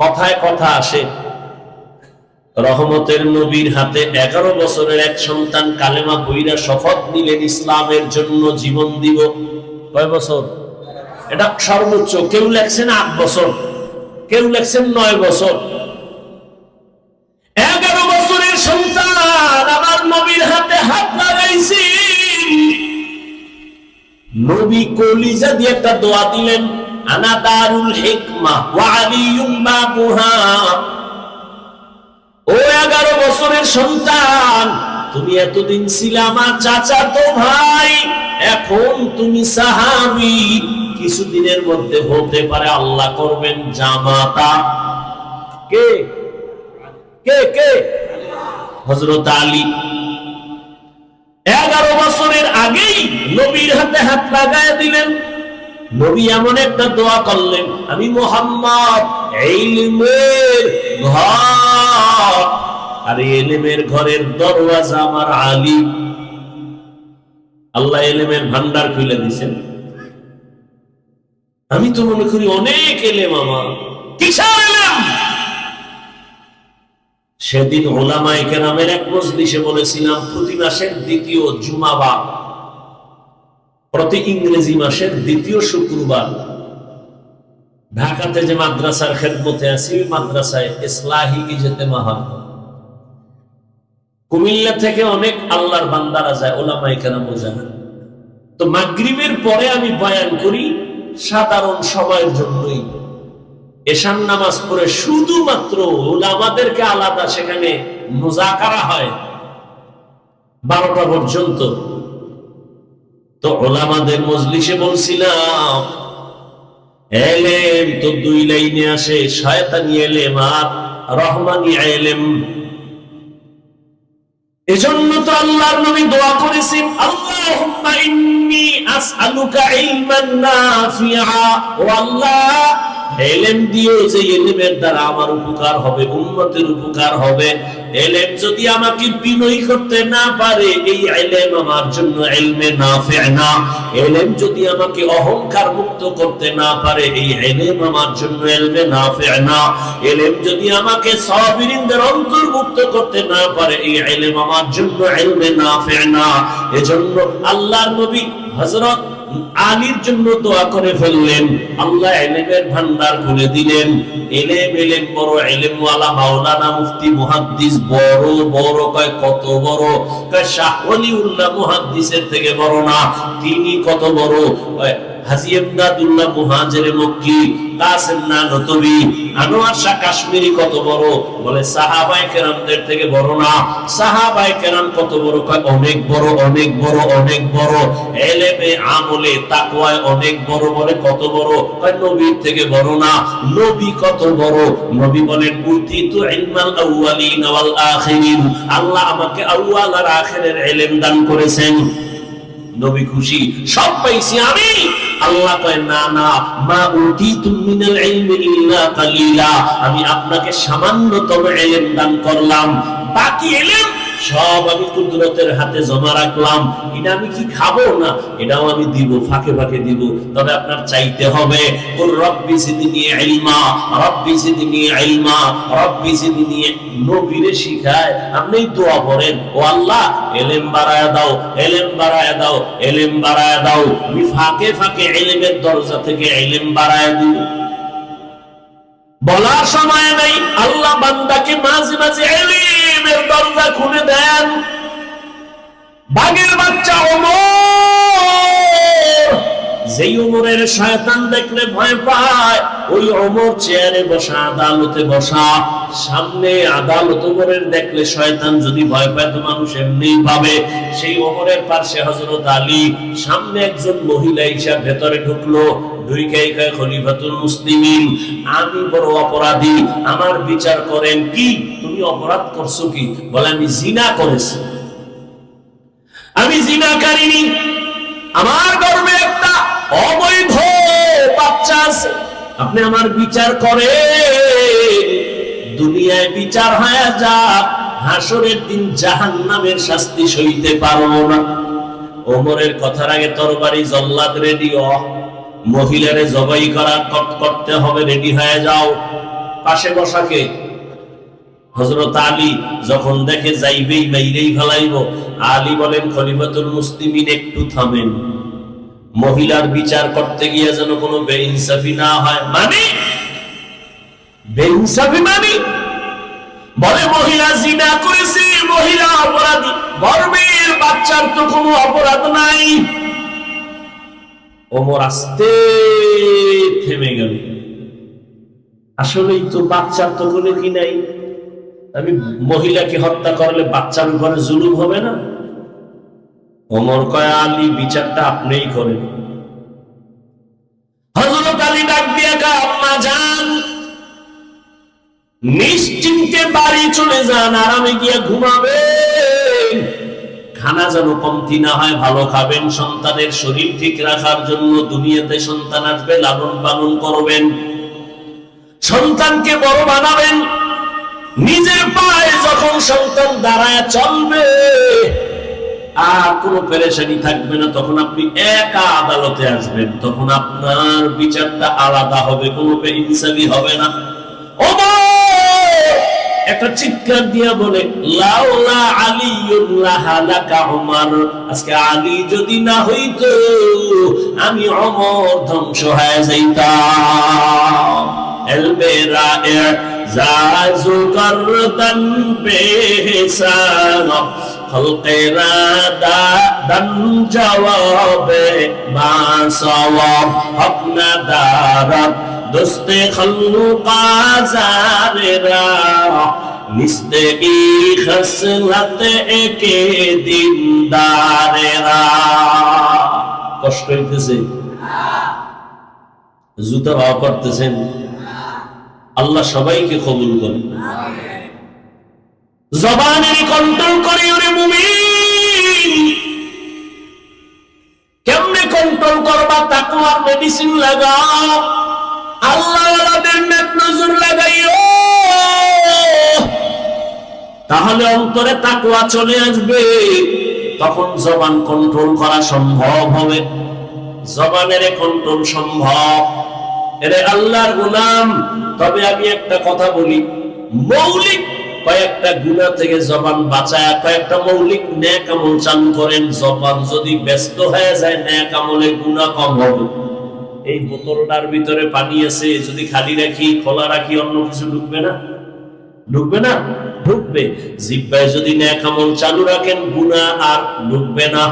কথায় কথা আসে, রহমতের নবীর হাতে 11 বছরের এক সন্তান কালেমা পড়া শপথ নিলেন ইসলামের জন্য জীবন দিব। কয় বছর? এটা সর্বোচ্চ। কেউ লেখছেন 8 বছর, কেউ লেখছেন 9 বছর। 11 বছরের সন্তান আমার নবীর হাতে হাত লাগাইছি। নবী কলিজা দিয়ে একটা দোয়া দিলেন, আনা দারুল হিকমা ওয়া আলিয়ুম বাবুহা। ও 11 বছরের সন্তান, তুমি এতদিন ছিলে আমার চাচাতো ভাই, এখন তুমি সাহাবী, কিছুদিনের মধ্যে হতে পারে আল্লাহ করবেন জামাতা। কে কে কে? হযরত আলী। 11 বছরের আগেই নবীর হাতে হাত লাগায় দিলেন। নবী এমন একটা দোয়া করলেন, আমি মুহাম্মদ ইলমের ঘর, আর ইলমের ঘরের দরওয়াজা আমার আলী। আল্লাহ ইলমের ভান্ডার খুলে দিয়েছেন। আমি তো মনে করি অনেক ইলম আমার। কিসের ইলম? সেদিন উলামায়ে কেরামের এক মজলিসে বলেছিলাম, প্রতি মাসের দ্বিতীয় জুমাবার, প্রতি ইংরেজি মাসের দ্বিতীয় শুক্রবার ঢাকাতে যে মাদ্রাসার খেদমতে আছি, মাদ্রাসায় ইসলাহি ইজতেমা হয়। কুমিল্লা থেকে অনেক আল্লাহর বান্দারা যায়, উলামায়ে কেরাম যায়। তো মাগরিবের পরে আমি বয়ান করি সাধারণ সবার জন্যই। এশার নামাজ পড়ে শুধুমাত্র উলামাদেরকে আলাদা সেখানে মুযাকারা হয় 12টা পর্যন্ত। তো উলামাদের মজলিসে বলছিলাম, ইলম তো 2 লাইনে আসে, শয়তানি ইলম আর রহমানি ইলম। এজন্য তো আল্লাহর নবী দোয়া করেছেন, আল্লাহুম্মা ইন্নী আসআলুকা ইলমান নাফিআ। ও আল্লাহ, ইলম দিও যে ইলমের দ্বারা আমার উপকার হবে, উম্মতের উপকার হবে। ইলম যদি আমাকে বিনয়ী করতে না পারে, এই ইলম আমার জন্য ইলমে নাফি' না। ইলম যদি আমাকে অহংকার মুক্ত করতে না পারে, এই ইলম আমার জন্য ইলমে নাফি' না। ইলম যদি আমাকে সাবিরিনদের অন্তর্ভুক্ত করতে না পারে, এই ইলম আমার জন্য ইলমে নাফি' না। এজন্য আল্লাহর নবী হযরত আলীর জন্য দোয়া করে ফেললেন, আল্লাহ ইলমের ভান্ডার খুলে দিলেন। ইলম বড়, ইলমওয়ালা মাওলানা মুফতি মুহাদ্দিস বড় বড়। কয় কত বড়? কয় শাহ ওলিউল্লাহ মুহাদ্দিসের থেকে বড় না। তিনি কত বড়? হাজী ইমদাদুল্লাহ মুহাজিরে মক্কি, কাসেম নানতবি, আনোয়ার শাহ কাশ্মীরি কত বড়? বলে সাহাবায়ে কেরামদের থেকে বড় না। সাহাবায়ে কেরাম কত বড়? কয় অনেক বড়, অনেক বড়, অনেক বড়। ইলমে আমলে তাকওয়ায় অনেক বড়। বলে কত বড়? কয় নবীর থেকে বড় না। নবী কত বড়? নবী বলেন উতিতু ইলমাল আউয়ালিন ওয়াল আখিরিন, আল্লাহ আমাকে আউয়াল আর আখিরের ইলম দান করেছেন। নবী খুশি, সব পাইছি আমি। আল্লাহ কয় না না, মা উতিতুম মিনাল ইলমি ইল্লা কালিলা, আমি আপনাকে সামান্যতম ইলম দান করলাম, বাকি ইলম সব আমি কুদরতের হাতে জমা রাখলাম। এটা আমি কি খাবো না, এটাও আমি দিব, ফাঁকে ফাঁকে দিব। তবে আপনার চাইতে হবে, কুর রব্বি জিদনি ইলমা, রব্বি জিদনি ইলমা, রব্বি জিদনি। নবীরে শিখায় আপনি দোয়া করেন, ও আল্লাহ ইলম বাড়ায়া দাও, ইলম বাড়ায়া দাও, ইলম বাড়ায়া দাও। আমি ফাঁকে ফাঁকে ইলমের দরজা থেকে ইলম বাড়ায়া দিব। বলার সময় নাই, আল্লাহ বান্দাকে মাঝে মাঝে ইলমের দরজা খুলে দেন। বাগের বাচ্চা ওমর, যেই ওমরের শয়তান দেখলে ভয় পায়, ওই ওমর চেয়ারে বসা, আদালতে বসা, সামনে আদালত ওমরের দেখলে শয়তান যদি ভয় পায় তো মানুষ এমনিই পাবে। সেই ওমরের পাশে হযরত আলী, সামনে একজন মহিলা ঈশা ভেতরে ঢুকলো, ঢুইকাই কয় খলিফাতুল মুসলিমিন, আমি বড় অপরাধী, আমার বিচার করেন। কি তুমি অপরাধ করছো কি? বলে আমি জিনা করেছি, আমি জিনা করিনি, আমার গর্ভে একটা অবৈধ বাচ্চা আছে, আপনি আমার বিচার করেন। দুনিয়ায় বিচার হয়ে যাক, হাসরের দিন জাহান্নামের শাস্তি সইতে পারবো না। ওমরের কথার আগে তরবারি জল্লাদ রেডি, মহিলারে জবাই করা করতে হবে, রেডি হয়ে যাও। পাশে বসাকে হযরত আলী যখন দেখে যাইবেই বাইরেই ফেলাইব, আলী বলেন খলিফাতুল মুসলিমিন একটু থামেন, মহিলার বিচার করতে গিয়ে যেন কোনো বেইনসাফি না হয়। মানে বেইনসাফি মানে বলে মহিলা জিনা করেছে, মহিলা অপরাধী, গর্ভের বাচ্চার তো কোনো অপরাধ নাই। ওমর আস্তে থেমে গেল, আসলেই তো বাচ্চার তো কোনো কি নাই, আমি মহিলাকে হত্যা করলে বাচ্চার উপরে জুলুম হবে না? ওমর কয় আলী বিচারটা আপনিই করেন। হযরত আলী ডাক দিয়া কয় আম্মা জান, নিশ্চিন্তে বাড়ি চলে যান, আরামে গিয়া ঘুমাবেন, খানা যেন কমতি না হয়, ভালো খাবেন, সন্তানের শরীর ঠিক রাখার জন্য। দুনিয়াতে সন্তান আসবে, লালন পালন করবেন, সন্তানকে বড় বানাবেন। নিজের পায়ে যখন সন্তান দাঁড়ায় চলবে, আর কোনো পেরেশানি থাকবে না, তখন আপনি একা আদালতে আসবেন, তখন আপনার বিচারটা আলাদা হবে, কোনো বেইনসাফি হবে না। একটা চিৎকার দিয়া বলে লাউলা আলিউল্লাহ লাকা উমর, আজকে আলী যদি না হইতো আমি ওমর ধ্বংস হয়ে যাইতাম। এলবে রায়ে জাজু করদান বেহিসাব, খলকে রাদা দান জওয়াবে মা সওয়াব, আপনা দারাত দোস্তে খলুকা জারেরা, নিস্তে ই খসলত একে দিনদারেরা। কষ্ট হইতেছে? জুতা ভাও করতেছেন? আল্লাহ সবাইকে কবুল করে। জবানের কন্ট্রোল করে ওরে মুমিন। কেমনে কন্ট্রোল করবা? তাকওয়ার মেডিসিন লাগাও, আল্লাহওয়ালাদের নেক নজর লাগাইও, তাহলে অন্তরে তাকওয়া চলে আসবে, তখন জবান কন্ট্রোল করা সম্ভব হবে। জবানের কন্ট্রোল সম্ভব। এরে আল্লাহর গোলাম, তবে আমি একটা কথা বলি, মৌলিক কয়েকটা গুনাহ থেকে জবান বাঁচায় কয়েকটা মৌলিক নেক আমল চালু করেন। জবান যদি ব্যস্ত হয়ে যায়, নেক আমলে গুনাহ কম হবে। এই বোতলটার ভিতরে পানি আছে, যদি খালি রাখি, খোলা রাখি, অন্য কিছু ঢুকবে না? ঢুকবে না? ঢুকবে। জিহ্বায় যদি নেক আমল চালু রাখেন, গুনাহ আর ঢুকবে না।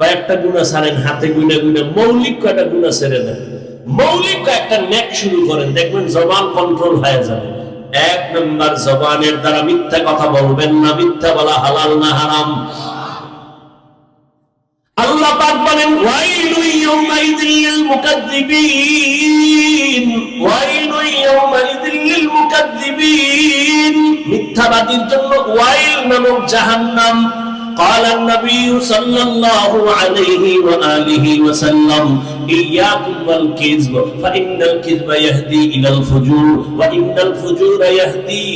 কয়েকটা গুনাহ ছাড়েন, হাতে গুনে গুনে মৌলিক কয়েকটা গুনাহ ছেড়ে দেন, মৌলিক কয়েকটা নেক শুরু করেন, দেখবেন জবান কন্ট্রোল হয়ে যাবে। এক নম্বর, জবানের দ্বারা মিথ্যা কথা বলবেন না। মিথ্যা বলা হালাল না হারাম? আল্লাহ পাক বলেন ওয়াইলু ইয়াউমাইযিল লিল মুকাজ্জিবিন, ওয়াইলু ইয়াউমাইযিল লিল মুকাজ্জিবিন, মিথ্যাবাদীর জন্য ওয়াইল নামক জাহান্নাম। قال النبي صلى الله عليه وآله وسلم إياكم والكذب فإن الكذب يهدي إلى الفجور وإن الفجور يهدي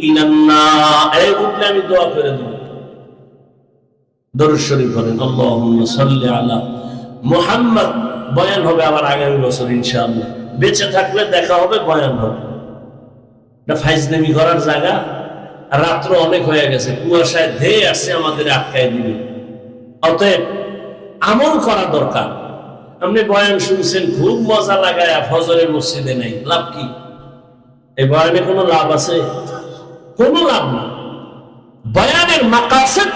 إلى النار। এই উঠলে আমি দোয়া করে দেব, দরুদ শরীফ পড়েন, আল্লাহুম্মা সাল্লি আলা মুহাম্মদ। বয়ান হবে আবার আগামী বছর ইনশাআল্লাহ, বেঁচে থাকলে দেখা হবে, বয়ান হবে। এটা ফাইজলামি করার জায়গা। রাত্র অনেক হয়ে গেছে, কুয়াশায় ধেয়ে আসছে, আমাদের আটকায় দিবে। অতএব আমল করা দরকার। আপনি বয়ান শুনছেন, খুব মজা লাগায় ফজরের মসজিদে নেই, লাভ কি? এই বয়ানে কোনো লাভ আছে? কোনো লাভ না। বয়ানের মাকাসিদ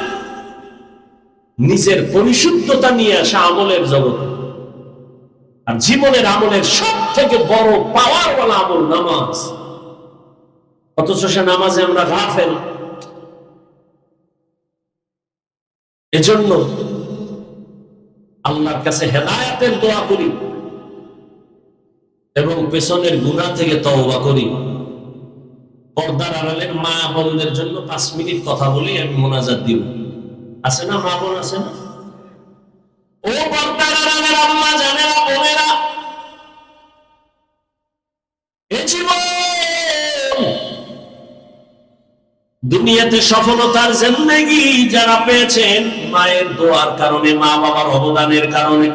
নিজের পরিশুদ্ধতা নিয়ে আসা আমলের জগৎ। আর জীবনের আমলের সব থেকে বড় পাওয়ার ওয়ালা আমল নামাজ। অথচ সে নামাজে আমরা গাফেল। এজন্য আল্লাহর কাছে হেদায়েতের দোয়া করি এবং পেছনের গুনাহ থেকে তওবা করি। পর্দার আড়ালের মা বোনদের জন্য 5 মিনিট কথা বলি, আমি মোনাজাত দিব। আছে না মা বোন? আছে না? ও পর্দার আড়ালের আম্মা জানেরা, বোনেরা, এ জীবন দুনিয়াতে সফলতার জিন্দেগি যারা পেয়েছেন মায়ের দোয়ার কারণে, মা বাবার অবদানের কারণে।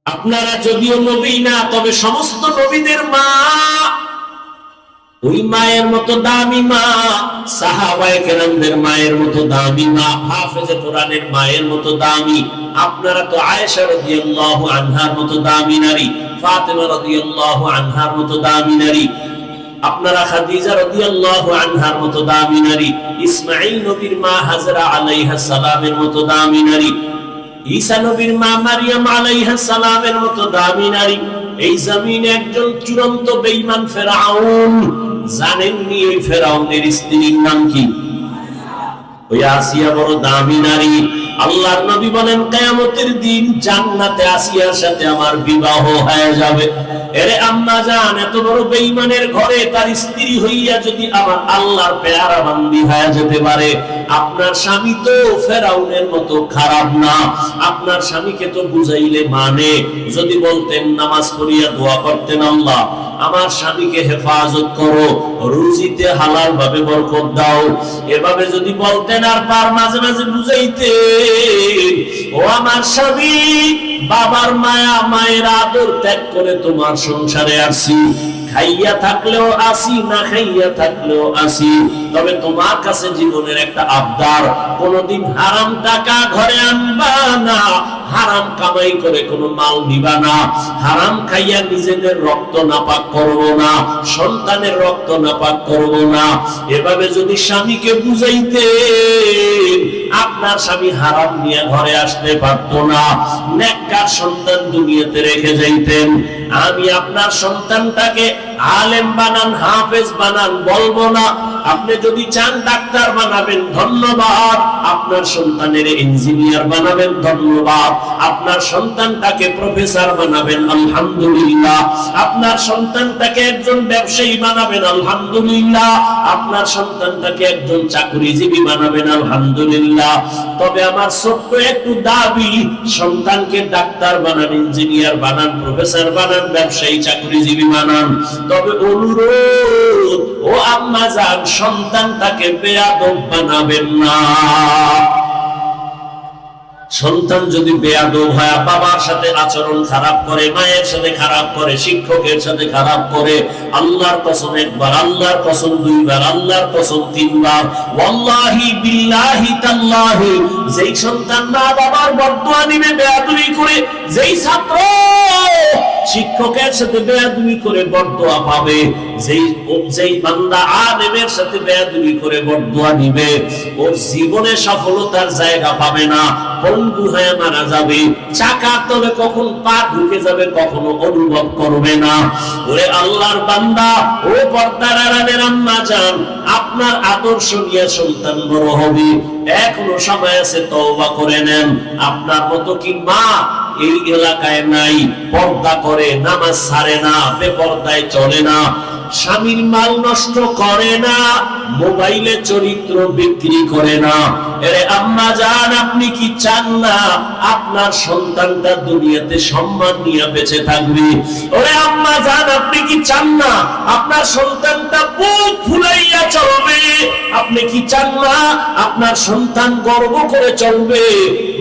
আপনারা যদিও নবী না, তবে সমস্ত নবীদের মা ওই মায়ের মতো দামি মা, সাহাবায়ে কেরামদের মায়ের মতো দামি মা, হাফেজে কোরআনের মায়ের মতো দামি। আপনারা তো আয়েশা রাদিয়াল্লাহু আনহার মতো দামি নারী, ফাতেমা রাদিয়াল্লাহু আনহার মতো দামি নারী, আপনারা খাদিজা রাদিয়াল্লাহু আনহার মতো দামি নারী, ইসমাঈল নবীর মা হাজরা আলাইহা সালামের মতো দামি নারী, ঈসা নবীর মা মারিয়াম আলাইহা সালামের মতো দামি নারী। এই জমিনে একজন চূড়ান্ত বেঈমান ফেরাউন, জানেননি ওই ফেরাউনের স্ত্রীর নাম কি? ওই আসিয়া বড় দামি নারী। আল্লাহর নবী বলেন কিয়ামতের দিন জান্নাতে আসিয়ার সাথে আমার বিবাহ হয়ে যাবে। এরে আম্মা জান, এত বড় বেঈমানের ঘরে তার স্ত্রী হইয়া যদি আমার আল্লাহর পেয়ারা বান্দি হয়ে যেতে পারে, আপনার স্বামী তো ফেরাউনের মতো খারাপ না। আপনার স্বামীকে তো বুঝাইলে মানে, যদি বলতেন নামাজ পড়িয়া দোয়া করতেন, আল্লাহ আমার স্বামীকে হেফাজত করো, রুজিতে হালাল ভাবে বরকত দাও, এভাবে যদি বলতেন, আর তার মাঝে মাঝে বুঝাইতে, ও আমার স্বামী, বাবার মায়া মায়ের আদর ত্যাগ করে তোমার সংসারে আসি, খাইয়া থাকলেও আসি, না খাইয়া থাকলেও আসি, তবে তোমার কাছে জীবনের একটা আবদার, কোনদিন হারাম টাকা ঘরে আনবা না, হারাম কামাই করে কোনো মাল নিবা না, হারাম খাইয়া নিজেদের রক্ত নাপাক করব না, সন্তানের রক্ত নাপাক করব না। এভাবে যদি স্বামীকে বুঝাইতে, আপনার স্বামী হারাম নিয়ে ঘরে আসতে পারত না, নেককার সন্তান দুনিয়াতে রেখে যাইতেন। আমি আপনার সন্তানটাকে আলেম বানান, হাফেজ বানান বলবো না। আপনি যদি চান ডাক্তার বানাবেন, ধন্যবাদ। আপনার সন্তানের ইঞ্জিনিয়ার বানাবেন, ধন্যবাদ। আপনার সন্তানটাকে প্রফেসর বানাবেন, আলহামদুলিল্লাহ। আপনার সন্তানটাকে একজন ব্যবসায়ী বানাবেন, আলহামদুলিল্লাহ। আপনার সন্তানটাকে একজন চাকরিজীবী বানাবেন, আলহামদুলিল্লাহ। তবে আমার ছোট্ট একটু দাবি, সন্তানকে ডাক্তার বানান, ইঞ্জিনিয়ার বানান, প্রফেসর বানান, ব্যবসায়ী চাকরিজীবী বানান। তবে অনুরোধ, ও আম্মা জান, সন্তানটাকে বেয়াদব বানাবেন না। সন্তান যদি বেয়াদব হয়, বাবার সাথে আচরণ খারাপ করে, মায়ের সাথে খারাপ করে, শিক্ষকের সাথে খারাপ করে, আল্লাহর কসম একবার, আল্লাহর কসম দুইবার, আল্লাহর কসম তিনবার, ওয়াল্লাহি বিল্লাহি তাল্লাহি, যেই সন্তান মা বাবার বদদুয়া নিবে বেয়াদবি করে, যেই ছাত্র শিক্ষকের সাথে বেয়াদবি করে বরদোয়া পাবে, যেই বান্দা আলেমের সাথে বেয়াদবি করে বরদোয়া নিবে, ওর জীবনে সফলতার জায়গা পাবে না, পঙ্গু হয়ে মারা যাবে, চাকার তলে কখন পা ঢুকে যাবে কখনো অনুভব করবে না। ওরে আল্লাহর বান্দা, ও পর্দার আড়ালের আম্মা জান, আপনার আদর্শ নিয়ে সন্তান বড় হবে, এখনো সময় আছে, তওবা করে নেন। আপনার মতো কি মা এই এলাকায় নাই? পর্দা করে, নামাজ ছাড়ে না, বেপর্দায় চলে না, স্বামীর মাল নষ্ট করে না, মোবাইলে চরিত্র বিক্রি করে না। এরে আম্মা জান, আপনি কি চান না আপনার সন্তানটা দুনিয়াতে সম্মান নিয়ে বেঁচে থাকবে? ওরে আম্মা জান, আপনি কি চান না আপনার সন্তানটা বুক ফুলাইয়া চলবে? আপনি কি চান না আপনার সন্তান গর্ব করে চলবে,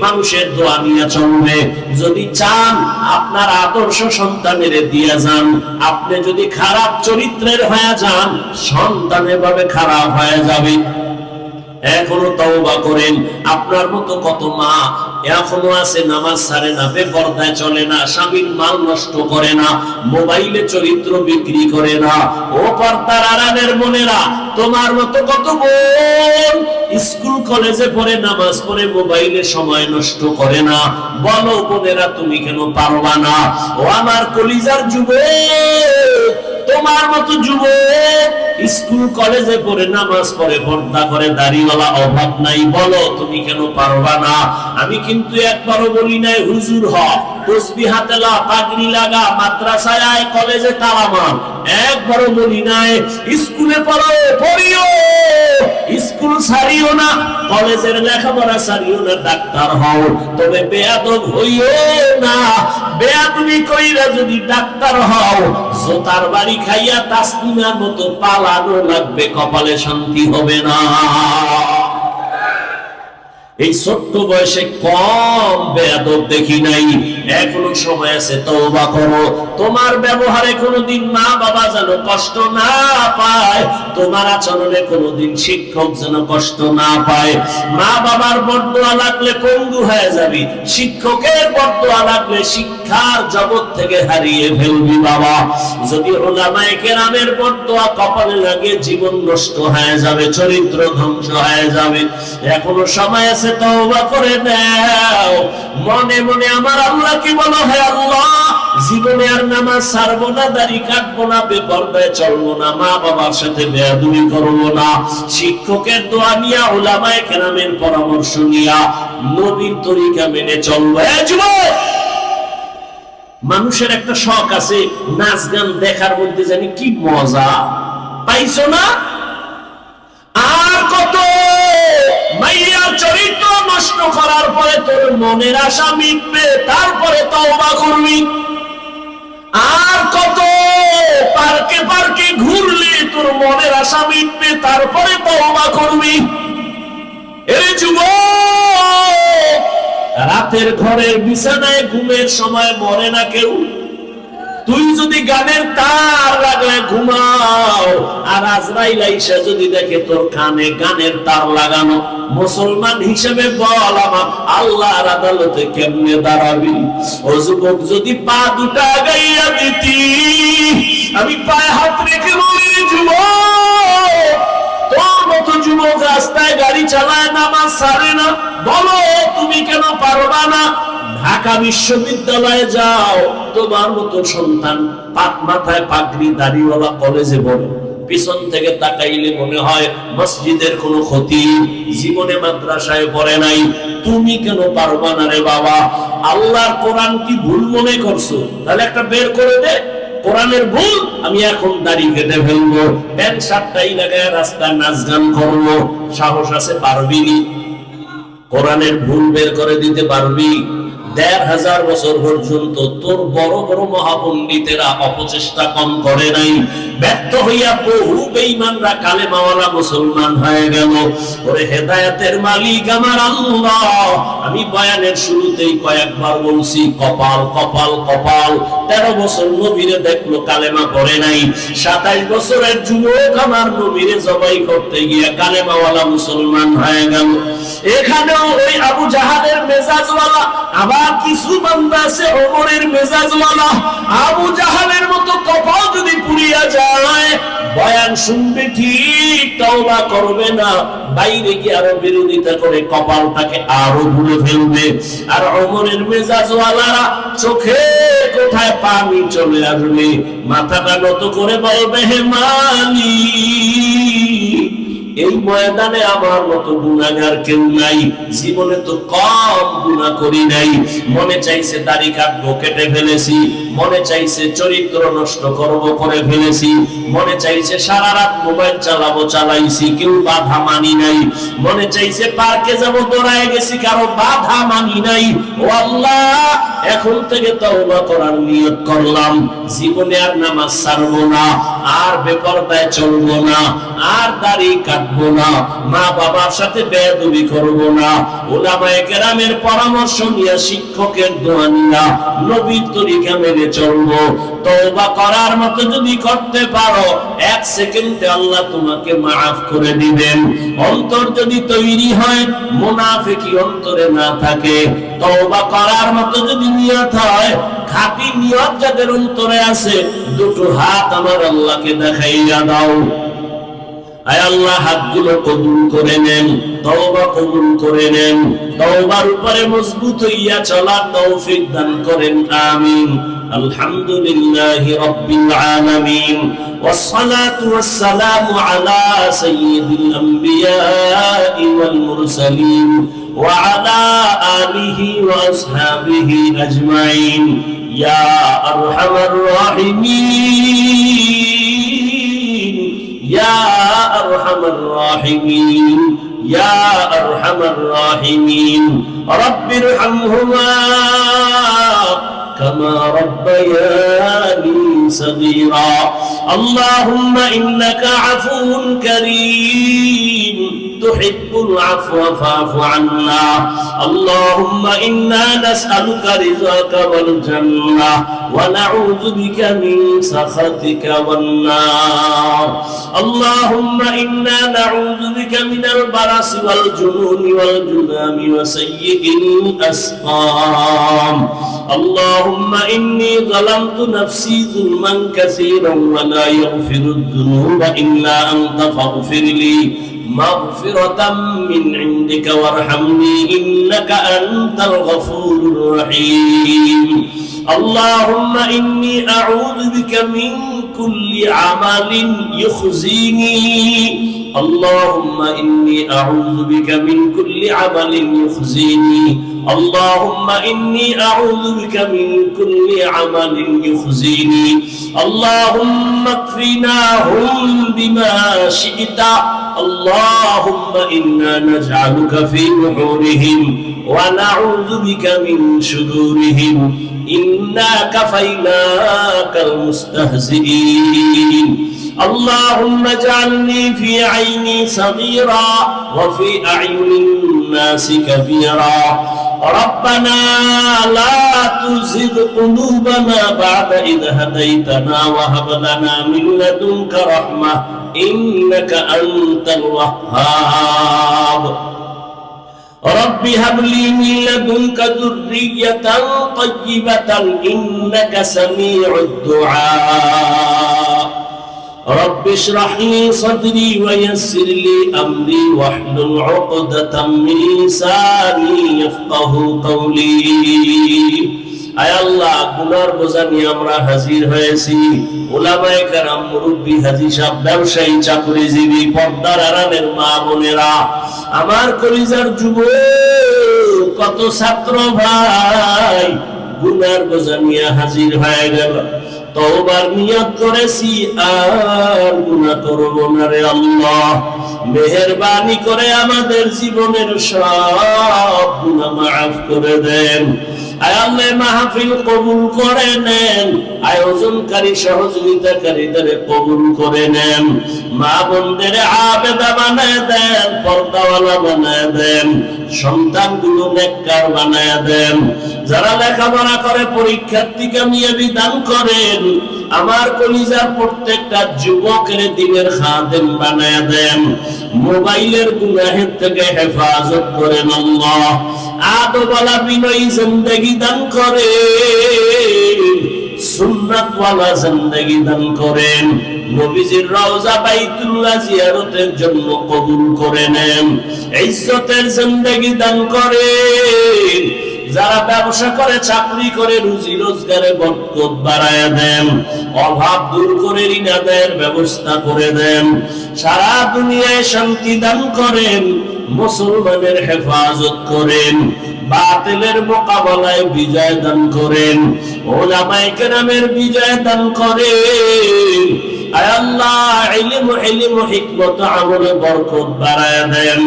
মানুষের দোয়া নিয়ে চলবে? যদি চান আপনার আদর্শ সন্তানের দিয়ে যান। আপনি যদি খারাপ চরিত্রের হয়ে যান, সন্তান এভাবে খারাপ হয়ে যাবে। এখনো তওবা করেন। আপনার মতো কত মা এখনো আছে, নামাজ ছাড়ে না, বেপরদায় চলে না, স্বামীর মাল নষ্ট করে না, মোবাইলে চরিত্র বিক্রি করে না। ও পর্দার আড়ালের বোনেরা, তোমার মতো কত বোন স্কুল কলেজে পড়ে, নামাজ পড়ে, মোবাইলে সময় নষ্ট করে না। বলো বোনেরা, তুমি কেন পারবা না? ও আমার কলিজার যুবক, তোমার মতো যুবক স্কুল কলেজে পড়ে, নামাজ পড়ে, পর্দা করে, দাড়িওয়ালা অভাব নাই, বলো তুমি কেন পারবা না? আমি কিন্তু একবারও বলি নাই হুজুর হ, তসবিহ হাতে লা, পাগড়ি লাগা, মাদ্রাসায় আয়, কলেজে তালা মার, একবারও বলি নাই। স্কুলে পড়ো, পড়িও, স্কুল ছাড়িও না, কলেজের লেখাপড়া ছাড়িও না, ডাক্তার হও, তবে বেয়াদব হইও না। বেয়াদবি কইরা যদি ডাক্তার হও, জোতার বাড়ি খাইয়া তাসলিমার মতো পালানো লাগবে, কপালে শান্তি হবে না। এই ছোট্ট বয়সে কম বেয়াদব দেখি নাই। এখনো সময় আছে, তওবা করো। তোমার ব্যবহারে কোনোদিন মা বাবা যেন কষ্ট না পায়, তোমার আচরণে কোনোদিন শিক্ষক যেন কষ্ট না পায়। মা বাবার বরদোয়া লাগলে পঙ্গু হয়ে যাবি, শিক্ষকের বরদোয়া লাগলে শিক্ষার জগৎ থেকে হারিয়ে ফেলবি বাবা। যদি উলামায়ে কেরামের বরদোয়া কপালে লাগে, জীবন নষ্ট হয়ে যাবে, চরিত্র ধ্বংস হয়ে যাবে। এখনো সময় আছে, তওবা করে দাও। মনে মনে আমার আল্লাহকে বলো, হে আল্লাহ, জীবনে আর নামাজ ছাড়বো না, দাড়ি কাটবো না, বেপরদায় চলবো না, মা বাবার সাথে বেয়াদবি করবো না, শিক্ষকের দোয়া নিয়া, উলামায়ে কেরামের পরামর্শ নিয়া, নবীর তরিকা মেনে চলবো। হে যুবক, মানুষের একটা শখ আছে, নাচ গান দেখার মধ্যে জানি কি মজা পাইছো না? আর কত মাইয়ার চরিত্র নষ্ট করার পরে তোর মনের আশা মিটবে, তারপরে তওবা করবি। আর কত পার্কে পার্কে ঘুরলে তোর মনের আশা মিটবে, তারপরে তওবা করবি। এরে যুবক, রাতের ঘরের বিছানায় ঘুমের সময় মরে না কেউ। তুই যদি গানের তার লাগায় ঘুমাও, আর আজরাইল আইসা যদি দেখে তোর কানে গানের তার লাগানো, মুসলমান হিসেবে বল, আমার আল্লাহর আদালতে কেমনে দাঁড়াবি? ও যুবক, যদি পা দুটা গাইয়া দিতি, আমি পায়ে হাত রেখে বলি, যুবক, তোর মতো যুবক রাস্তায় গাড়ি চালায়, নামাজ ছাড়ে না, বলো তুমি কেন পারবা না? ঢাকা বিশ্ববিদ্যালয়ে যাও, তোমার মতো সন্তান পাক মাথায় পাগড়ি, দাড়িওয়ালা কলেজে পড়ে, পিছন থেকে তাকাইলে মনে হয় মসজিদের কোনো ক্ষতি, জীবনে মাদ্রাসায় পড়ে নাই। তুমি কেন পারবা না রে বাবা? আল্লাহর কোরআন কি ভুল মনে করছো? তাহলে একটা বের করে দে, কোরআনের ভুল, আমি এখন দাড়ি কেটে ফেলবো, প্যান্ট শার্টটাই লাগায় রাস্তায় নাচ গান করবো। সাহস আছে? পারবি? কোরআনের ভুল বের করে দিতে পারবি? ১৫০০ বছর পর্যন্ত তোর বড় বড় মহাপণ্ডিতেরা অপচেষ্টা কম করে নাই, ব্যর্থ হইয়া বহু বেঈমানরা কালেমাওয়ালা মুসলমান হয়ে গেল। ওরে হেদায়েতের মালিক আমার আল্লাহ, আমি বয়ানের শুরুতেই কয়েকবার বলছি, কপাল কপাল কপাল। ১৩ বছর নবীরে দেখলো, কালেমা পড়ে নাই। ২৭ বছরের যুবক আমার নবীরে জবাই করতে গিয়ে কালেমাওয়ালা মুসলমান হয়ে গেল। এখানেও ওই আবু জাহালের মেজাজওয়ালা, আবার কিছু বান্দা আছে ওমরের মেজাজওয়ালা। আবু জাহালের মতো কপাল যদি পুড়িয়া যায়, বয়ান শুনবে ঠিক, তওবা করবে না, বাইরে গিয়ে আরো বিরোধিতা করে কপালটাকে আরো ভুলে ফেলবে। আর ওমরের মেজাজওয়ালারা চোখে কোথায় পানি চলে আসবে, মাথাটা নত করে বলবে, হে মালিক, এই ময়দানে আমার মতো গুনাহগার কেউ নাই, জীবনে তো কম গুনাহ করি নাই। মনে চাইছে দাড়ি কাটবো, কেটে ফেলেছি। মনে চাইছে চরিত্র নষ্ট করব, করে ফেলেছি। মনে চাইছে সারা রাত মোবাইল চালাবো, চালাইছি, কেউ বাধা মানি নাই। মনে চাইছে পার্কে যাবো, দৌড়ায় গেছি, কারো বাধা মানি নাই। ও আল্লাহ, এখন থেকে তওবা করার নিয়ত করলাম, জীবনে আর নামাজ ছাড়বো না, আর বেপরদায় চলবো না, আর দাড়ি কাটবো না, মা বাবার সাথে বেয়াদবি করবো না, উলামায়ে কেরামের পরামর্শ নিয়ে, শিক্ষকের দোয়া নিয়া, নবীর তরিকা মেনে চলবো। তওবা করার মতো যদি করতে পারো, এক সেকেন্ডে আল্লাহ তোমাকে মাফ করে দিবেন। অন্তর যদি তৈরি হয়, মুনাফিকি অন্তরে না থাকে, তওবা করার মতো যদি নিয়ত হয়, খাঁটি নিয়ত যাদের অন্তরে আছে, দুটো হাত আমার আল্লাহকে দেখাইয়া দাও। আয় আল্লাহ, হাতগুলো কবুল করে নেন, তওবা কবুল করে নেন, তওবার উপরে মজবুত হইয়া চলার তৌফিক দান করেন, আমিন। আলহামদুলিল্লাহি রাব্বিল আলামিন, والصلاة والسلام على سيد الأنبياء والمرسلين وعلى آله وأصحابه أجمعين يا أرحم الراحمين يا أرحم الراحمين يا أرحم الراحمين رب ارحمهما كما ربياني صغيرا اللهم إنك عفو كريم تحب العفو فاعف عنا اللهم إنا نسألك رضاك والجنة ونعوذ بك من سخطك والنار اللهم إنا نعوذ بك من البرص والجنون والجذام وسيء الأسقام اللهم إني ظلمت نفسي ظلما كثيرا ولا يغفر الذنوب إلا أنت فاغفر لي مغفرة من عندك وارحمني إنك أنت الغفور الرحيم اللهم إني أعوذ بك من كل عمل يخزيني اللهم إني أعوذ بك من كل عمل يخزيني اللهم إني أعوذ بك من كل عمل يخزيني اللهم اكفناهم بما شئت اللهم إنا نجعلك في نحورهم ونعوذ بك من شرورهم إنا كفيناك المستهزئين اللهم اجعلني في عيني صغيرا وفي أعين الناس كبيرا ربنا لا تزغ قلوبنا بعد إذ هديتنا وهب لنا من لدنك رحمة إنك أنت الوهاب رب هب لي من لدنك ذرية طيبة إنك سميع الدعاء رب اشرح لي صدري ويسر لي أمري واحلل عقدة من لساني يفقه قولي আয় আল্লাহ, গুনার বোঝা নিয়ে আমরা হাজির হয়েছি। উলামায়ে কেরাম, মুরব্বী, হাজী সাহেব, ব্যবসায়ী, চাকরিজীবী, পর্দার আড়ালের মা বোনেরা, আমার কলিজার যুবক, কত ছাত্র ভাই গুনার বোঝা নিয়ে হাজির হয়ে গেল। তওবার নিয়ত করেছি, আর গুনাহ করব না রে আল্লাহ। মেহেরবানি করে আমাদের জীবনের সব গুনাহ মাফ করে দেন। আয় আল্লাহ, মাহফিল কবুল করে নেন, আয়োজনকারী সহযোগিতাকারীদের কবুল করে নেন, মা বোনদের আবেদা বানায় দেন, পর্দাওয়ালা বানায় দেন, সন্তানগুলো নেককার বানায়া দেন, যারা লেখাপড়া করে পরীক্ষার্থী কামিয়াবি দান করেন, আমার কলিজার প্রত্যেকটা যুবকের দিনের খাদেম বানায়া দেন, মোবাইলের গুনাহের থেকে হেফাজত করেন আল্লাহ, আদবওয়ালা বিনয়ী জিন্দেগি দান করেন, সুন্নাতওয়ালা জিন্দেগি দান করেন, নবীজির রওজা বাইতুল্লাহ জিয়ারতের জন্য কবুল করে নেন, ইজ্জতের জিন্দেগি দান করেন, যারা ব্যবসা করে চাকরি করে রুজি রোজগারে বরকত বাড়ায়া দেন, অভাব দূর করে ঋণ আদায়ের ব্যবস্থা করে দেন, সারা দুনিয়ায় শান্তি দান করেন, মুসলমানের হেফাজত করেন, বাতিলের মোকাবেলায় বিজয় দান করেন, উলামায়ে কেরামের বিজয় দান করেন। আয় আল্লাহ, ইলম হিকমত আমলে বরকত বাড়ায়া দেন,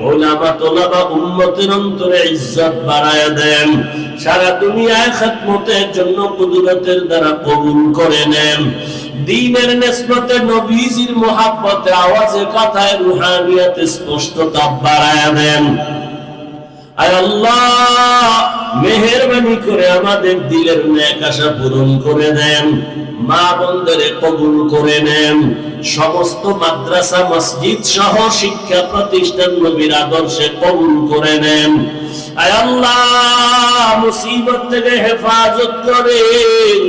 উলামা তোলাবা উম্মতের অন্তরে ইজ্জত বাড়ায়া দেন, সারা দুনিয়ায় খিদমতের জন্য কুদরতের দ্বারা কবুল করে নেন, দ্বীনের নিসবতে নবীজির মুহাব্বতে আওয়াজে কথায় রুহানিয়াতে স্পষ্টতা বাড়ায়া দেন। আয় আল্লাহ, মেহেরবানি করে আমাদের দিলের নেক আশা পূরণ করে দেন, মা বোনদের কবুল করে নেন, সমস্ত মাদ্রাসা মসজিদ সহ শিক্ষা প্রতিষ্ঠান নবীর আদর্শে কবুল করে নেন। আয় আল্লাহ, মুসিবত থেকে হেফাজত করেন,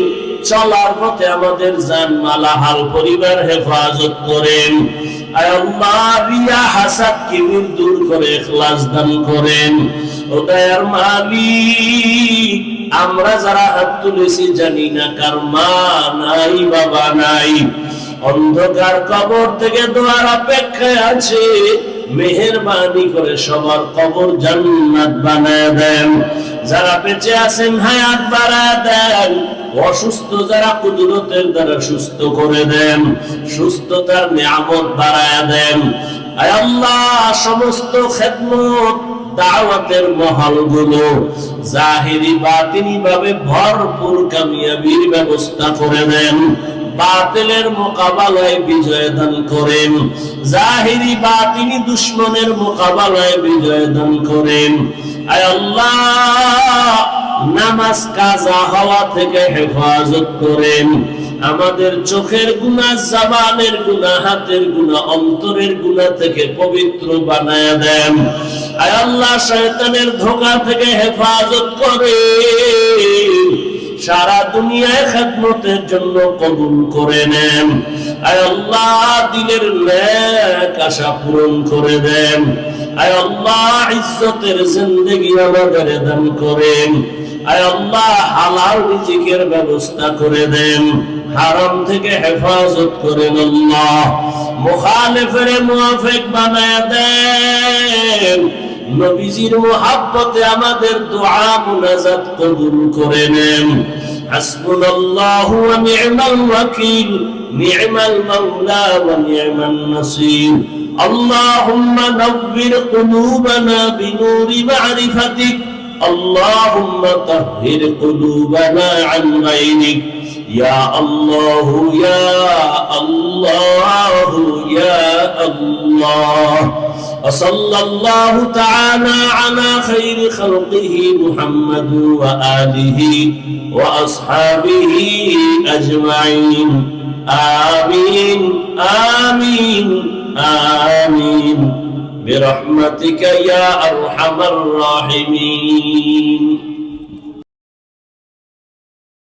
চলার পথে আমাদের জানমাল হাল পরিবার হেফাজত করেন। আয় আল্লাহ, রিয়া হাসাদ কিবির দূর করে ইখলাস দান করেন। ও দয়ার মালিক, আমরা যারা হাত তুলেছি জানি না কার মা নাই বাবা নাই, অন্ধকার কবর থেকে দোয়ার অপেক্ষায় আছে, মেহেরবানি করে সবার কবর জান্নাত বানায় দেন, যারা বেঁচে আছেন হায়াত বাড়ায় দেন, অসুস্থ যারা কুদরতের দ্বারা সুস্থ করে দেন, সুস্থতার নিয়ামত বাড়ায় দেন। আয় আল্লাহ, সমস্ত খেদমত দাওয়াতের মহলগুলো জাহিরি বাতিনি ভাবে ভরপুর কামিয়াবির ব্যবস্থা করে দেন, বাতিলের মোকাবেলায় বিজয় দান করেন, জাহিরি বাতিনি দুশমনের মোকাবেলায় বিজয় দান করেন। আয় আল্লাহ, নামাজ কাজা হওয়া থেকে হেফাজত করেন, আমাদের চোখের গুনাহ, জবানের গুনাহ, হাতের গুনাহ, অন্তরের গুনাহ থেকে পবিত্র বানায়া দেন। আয় আল্লাহ, শয়তানের ধোঁকা থেকে হেফাজত করেন, সারা দুনিয়ায় খিদমতের জন্য কবুল করে নেন। আয় আল্লাহ, দিলের নেক আশা পূরণ করে দেন। আয় আল্লাহ, ইজ্জতের জিন্দেগি আমাদের দান করেন। আয় আল্লাহ, হালাল রিজিকের ব্যবস্থা করে দেন, হারাম থেকে হেফাজত করেন। আল্লাহ, মুখালিফের মুওয়াফিক বানায়া দেন, নবীজির মুহাব্বতে আমাদের দোয়া মুনাজাত কবুল করে নেন। হাসবুনাল্লাহু ওয়া নি'মাল ওয়াকিল, নি'মাল মাওলা ওয়া নি'মান নাসির। আল্লাহুম্মা নাওবির কুলুবানা বিনুরি মা'রিফাতিক, আল্লাহুম্মা তাহহির কুলুবানা আন গায়রিক। ইয়া আল্লাহু ইয়া আল্লাহু ইয়া আল্লাহ। وصلى الله تعالى على خير خلقه محمد وآله وأصحابه أجمعين. آمين آمين آمين برحمتك يا أرحم الراحمين.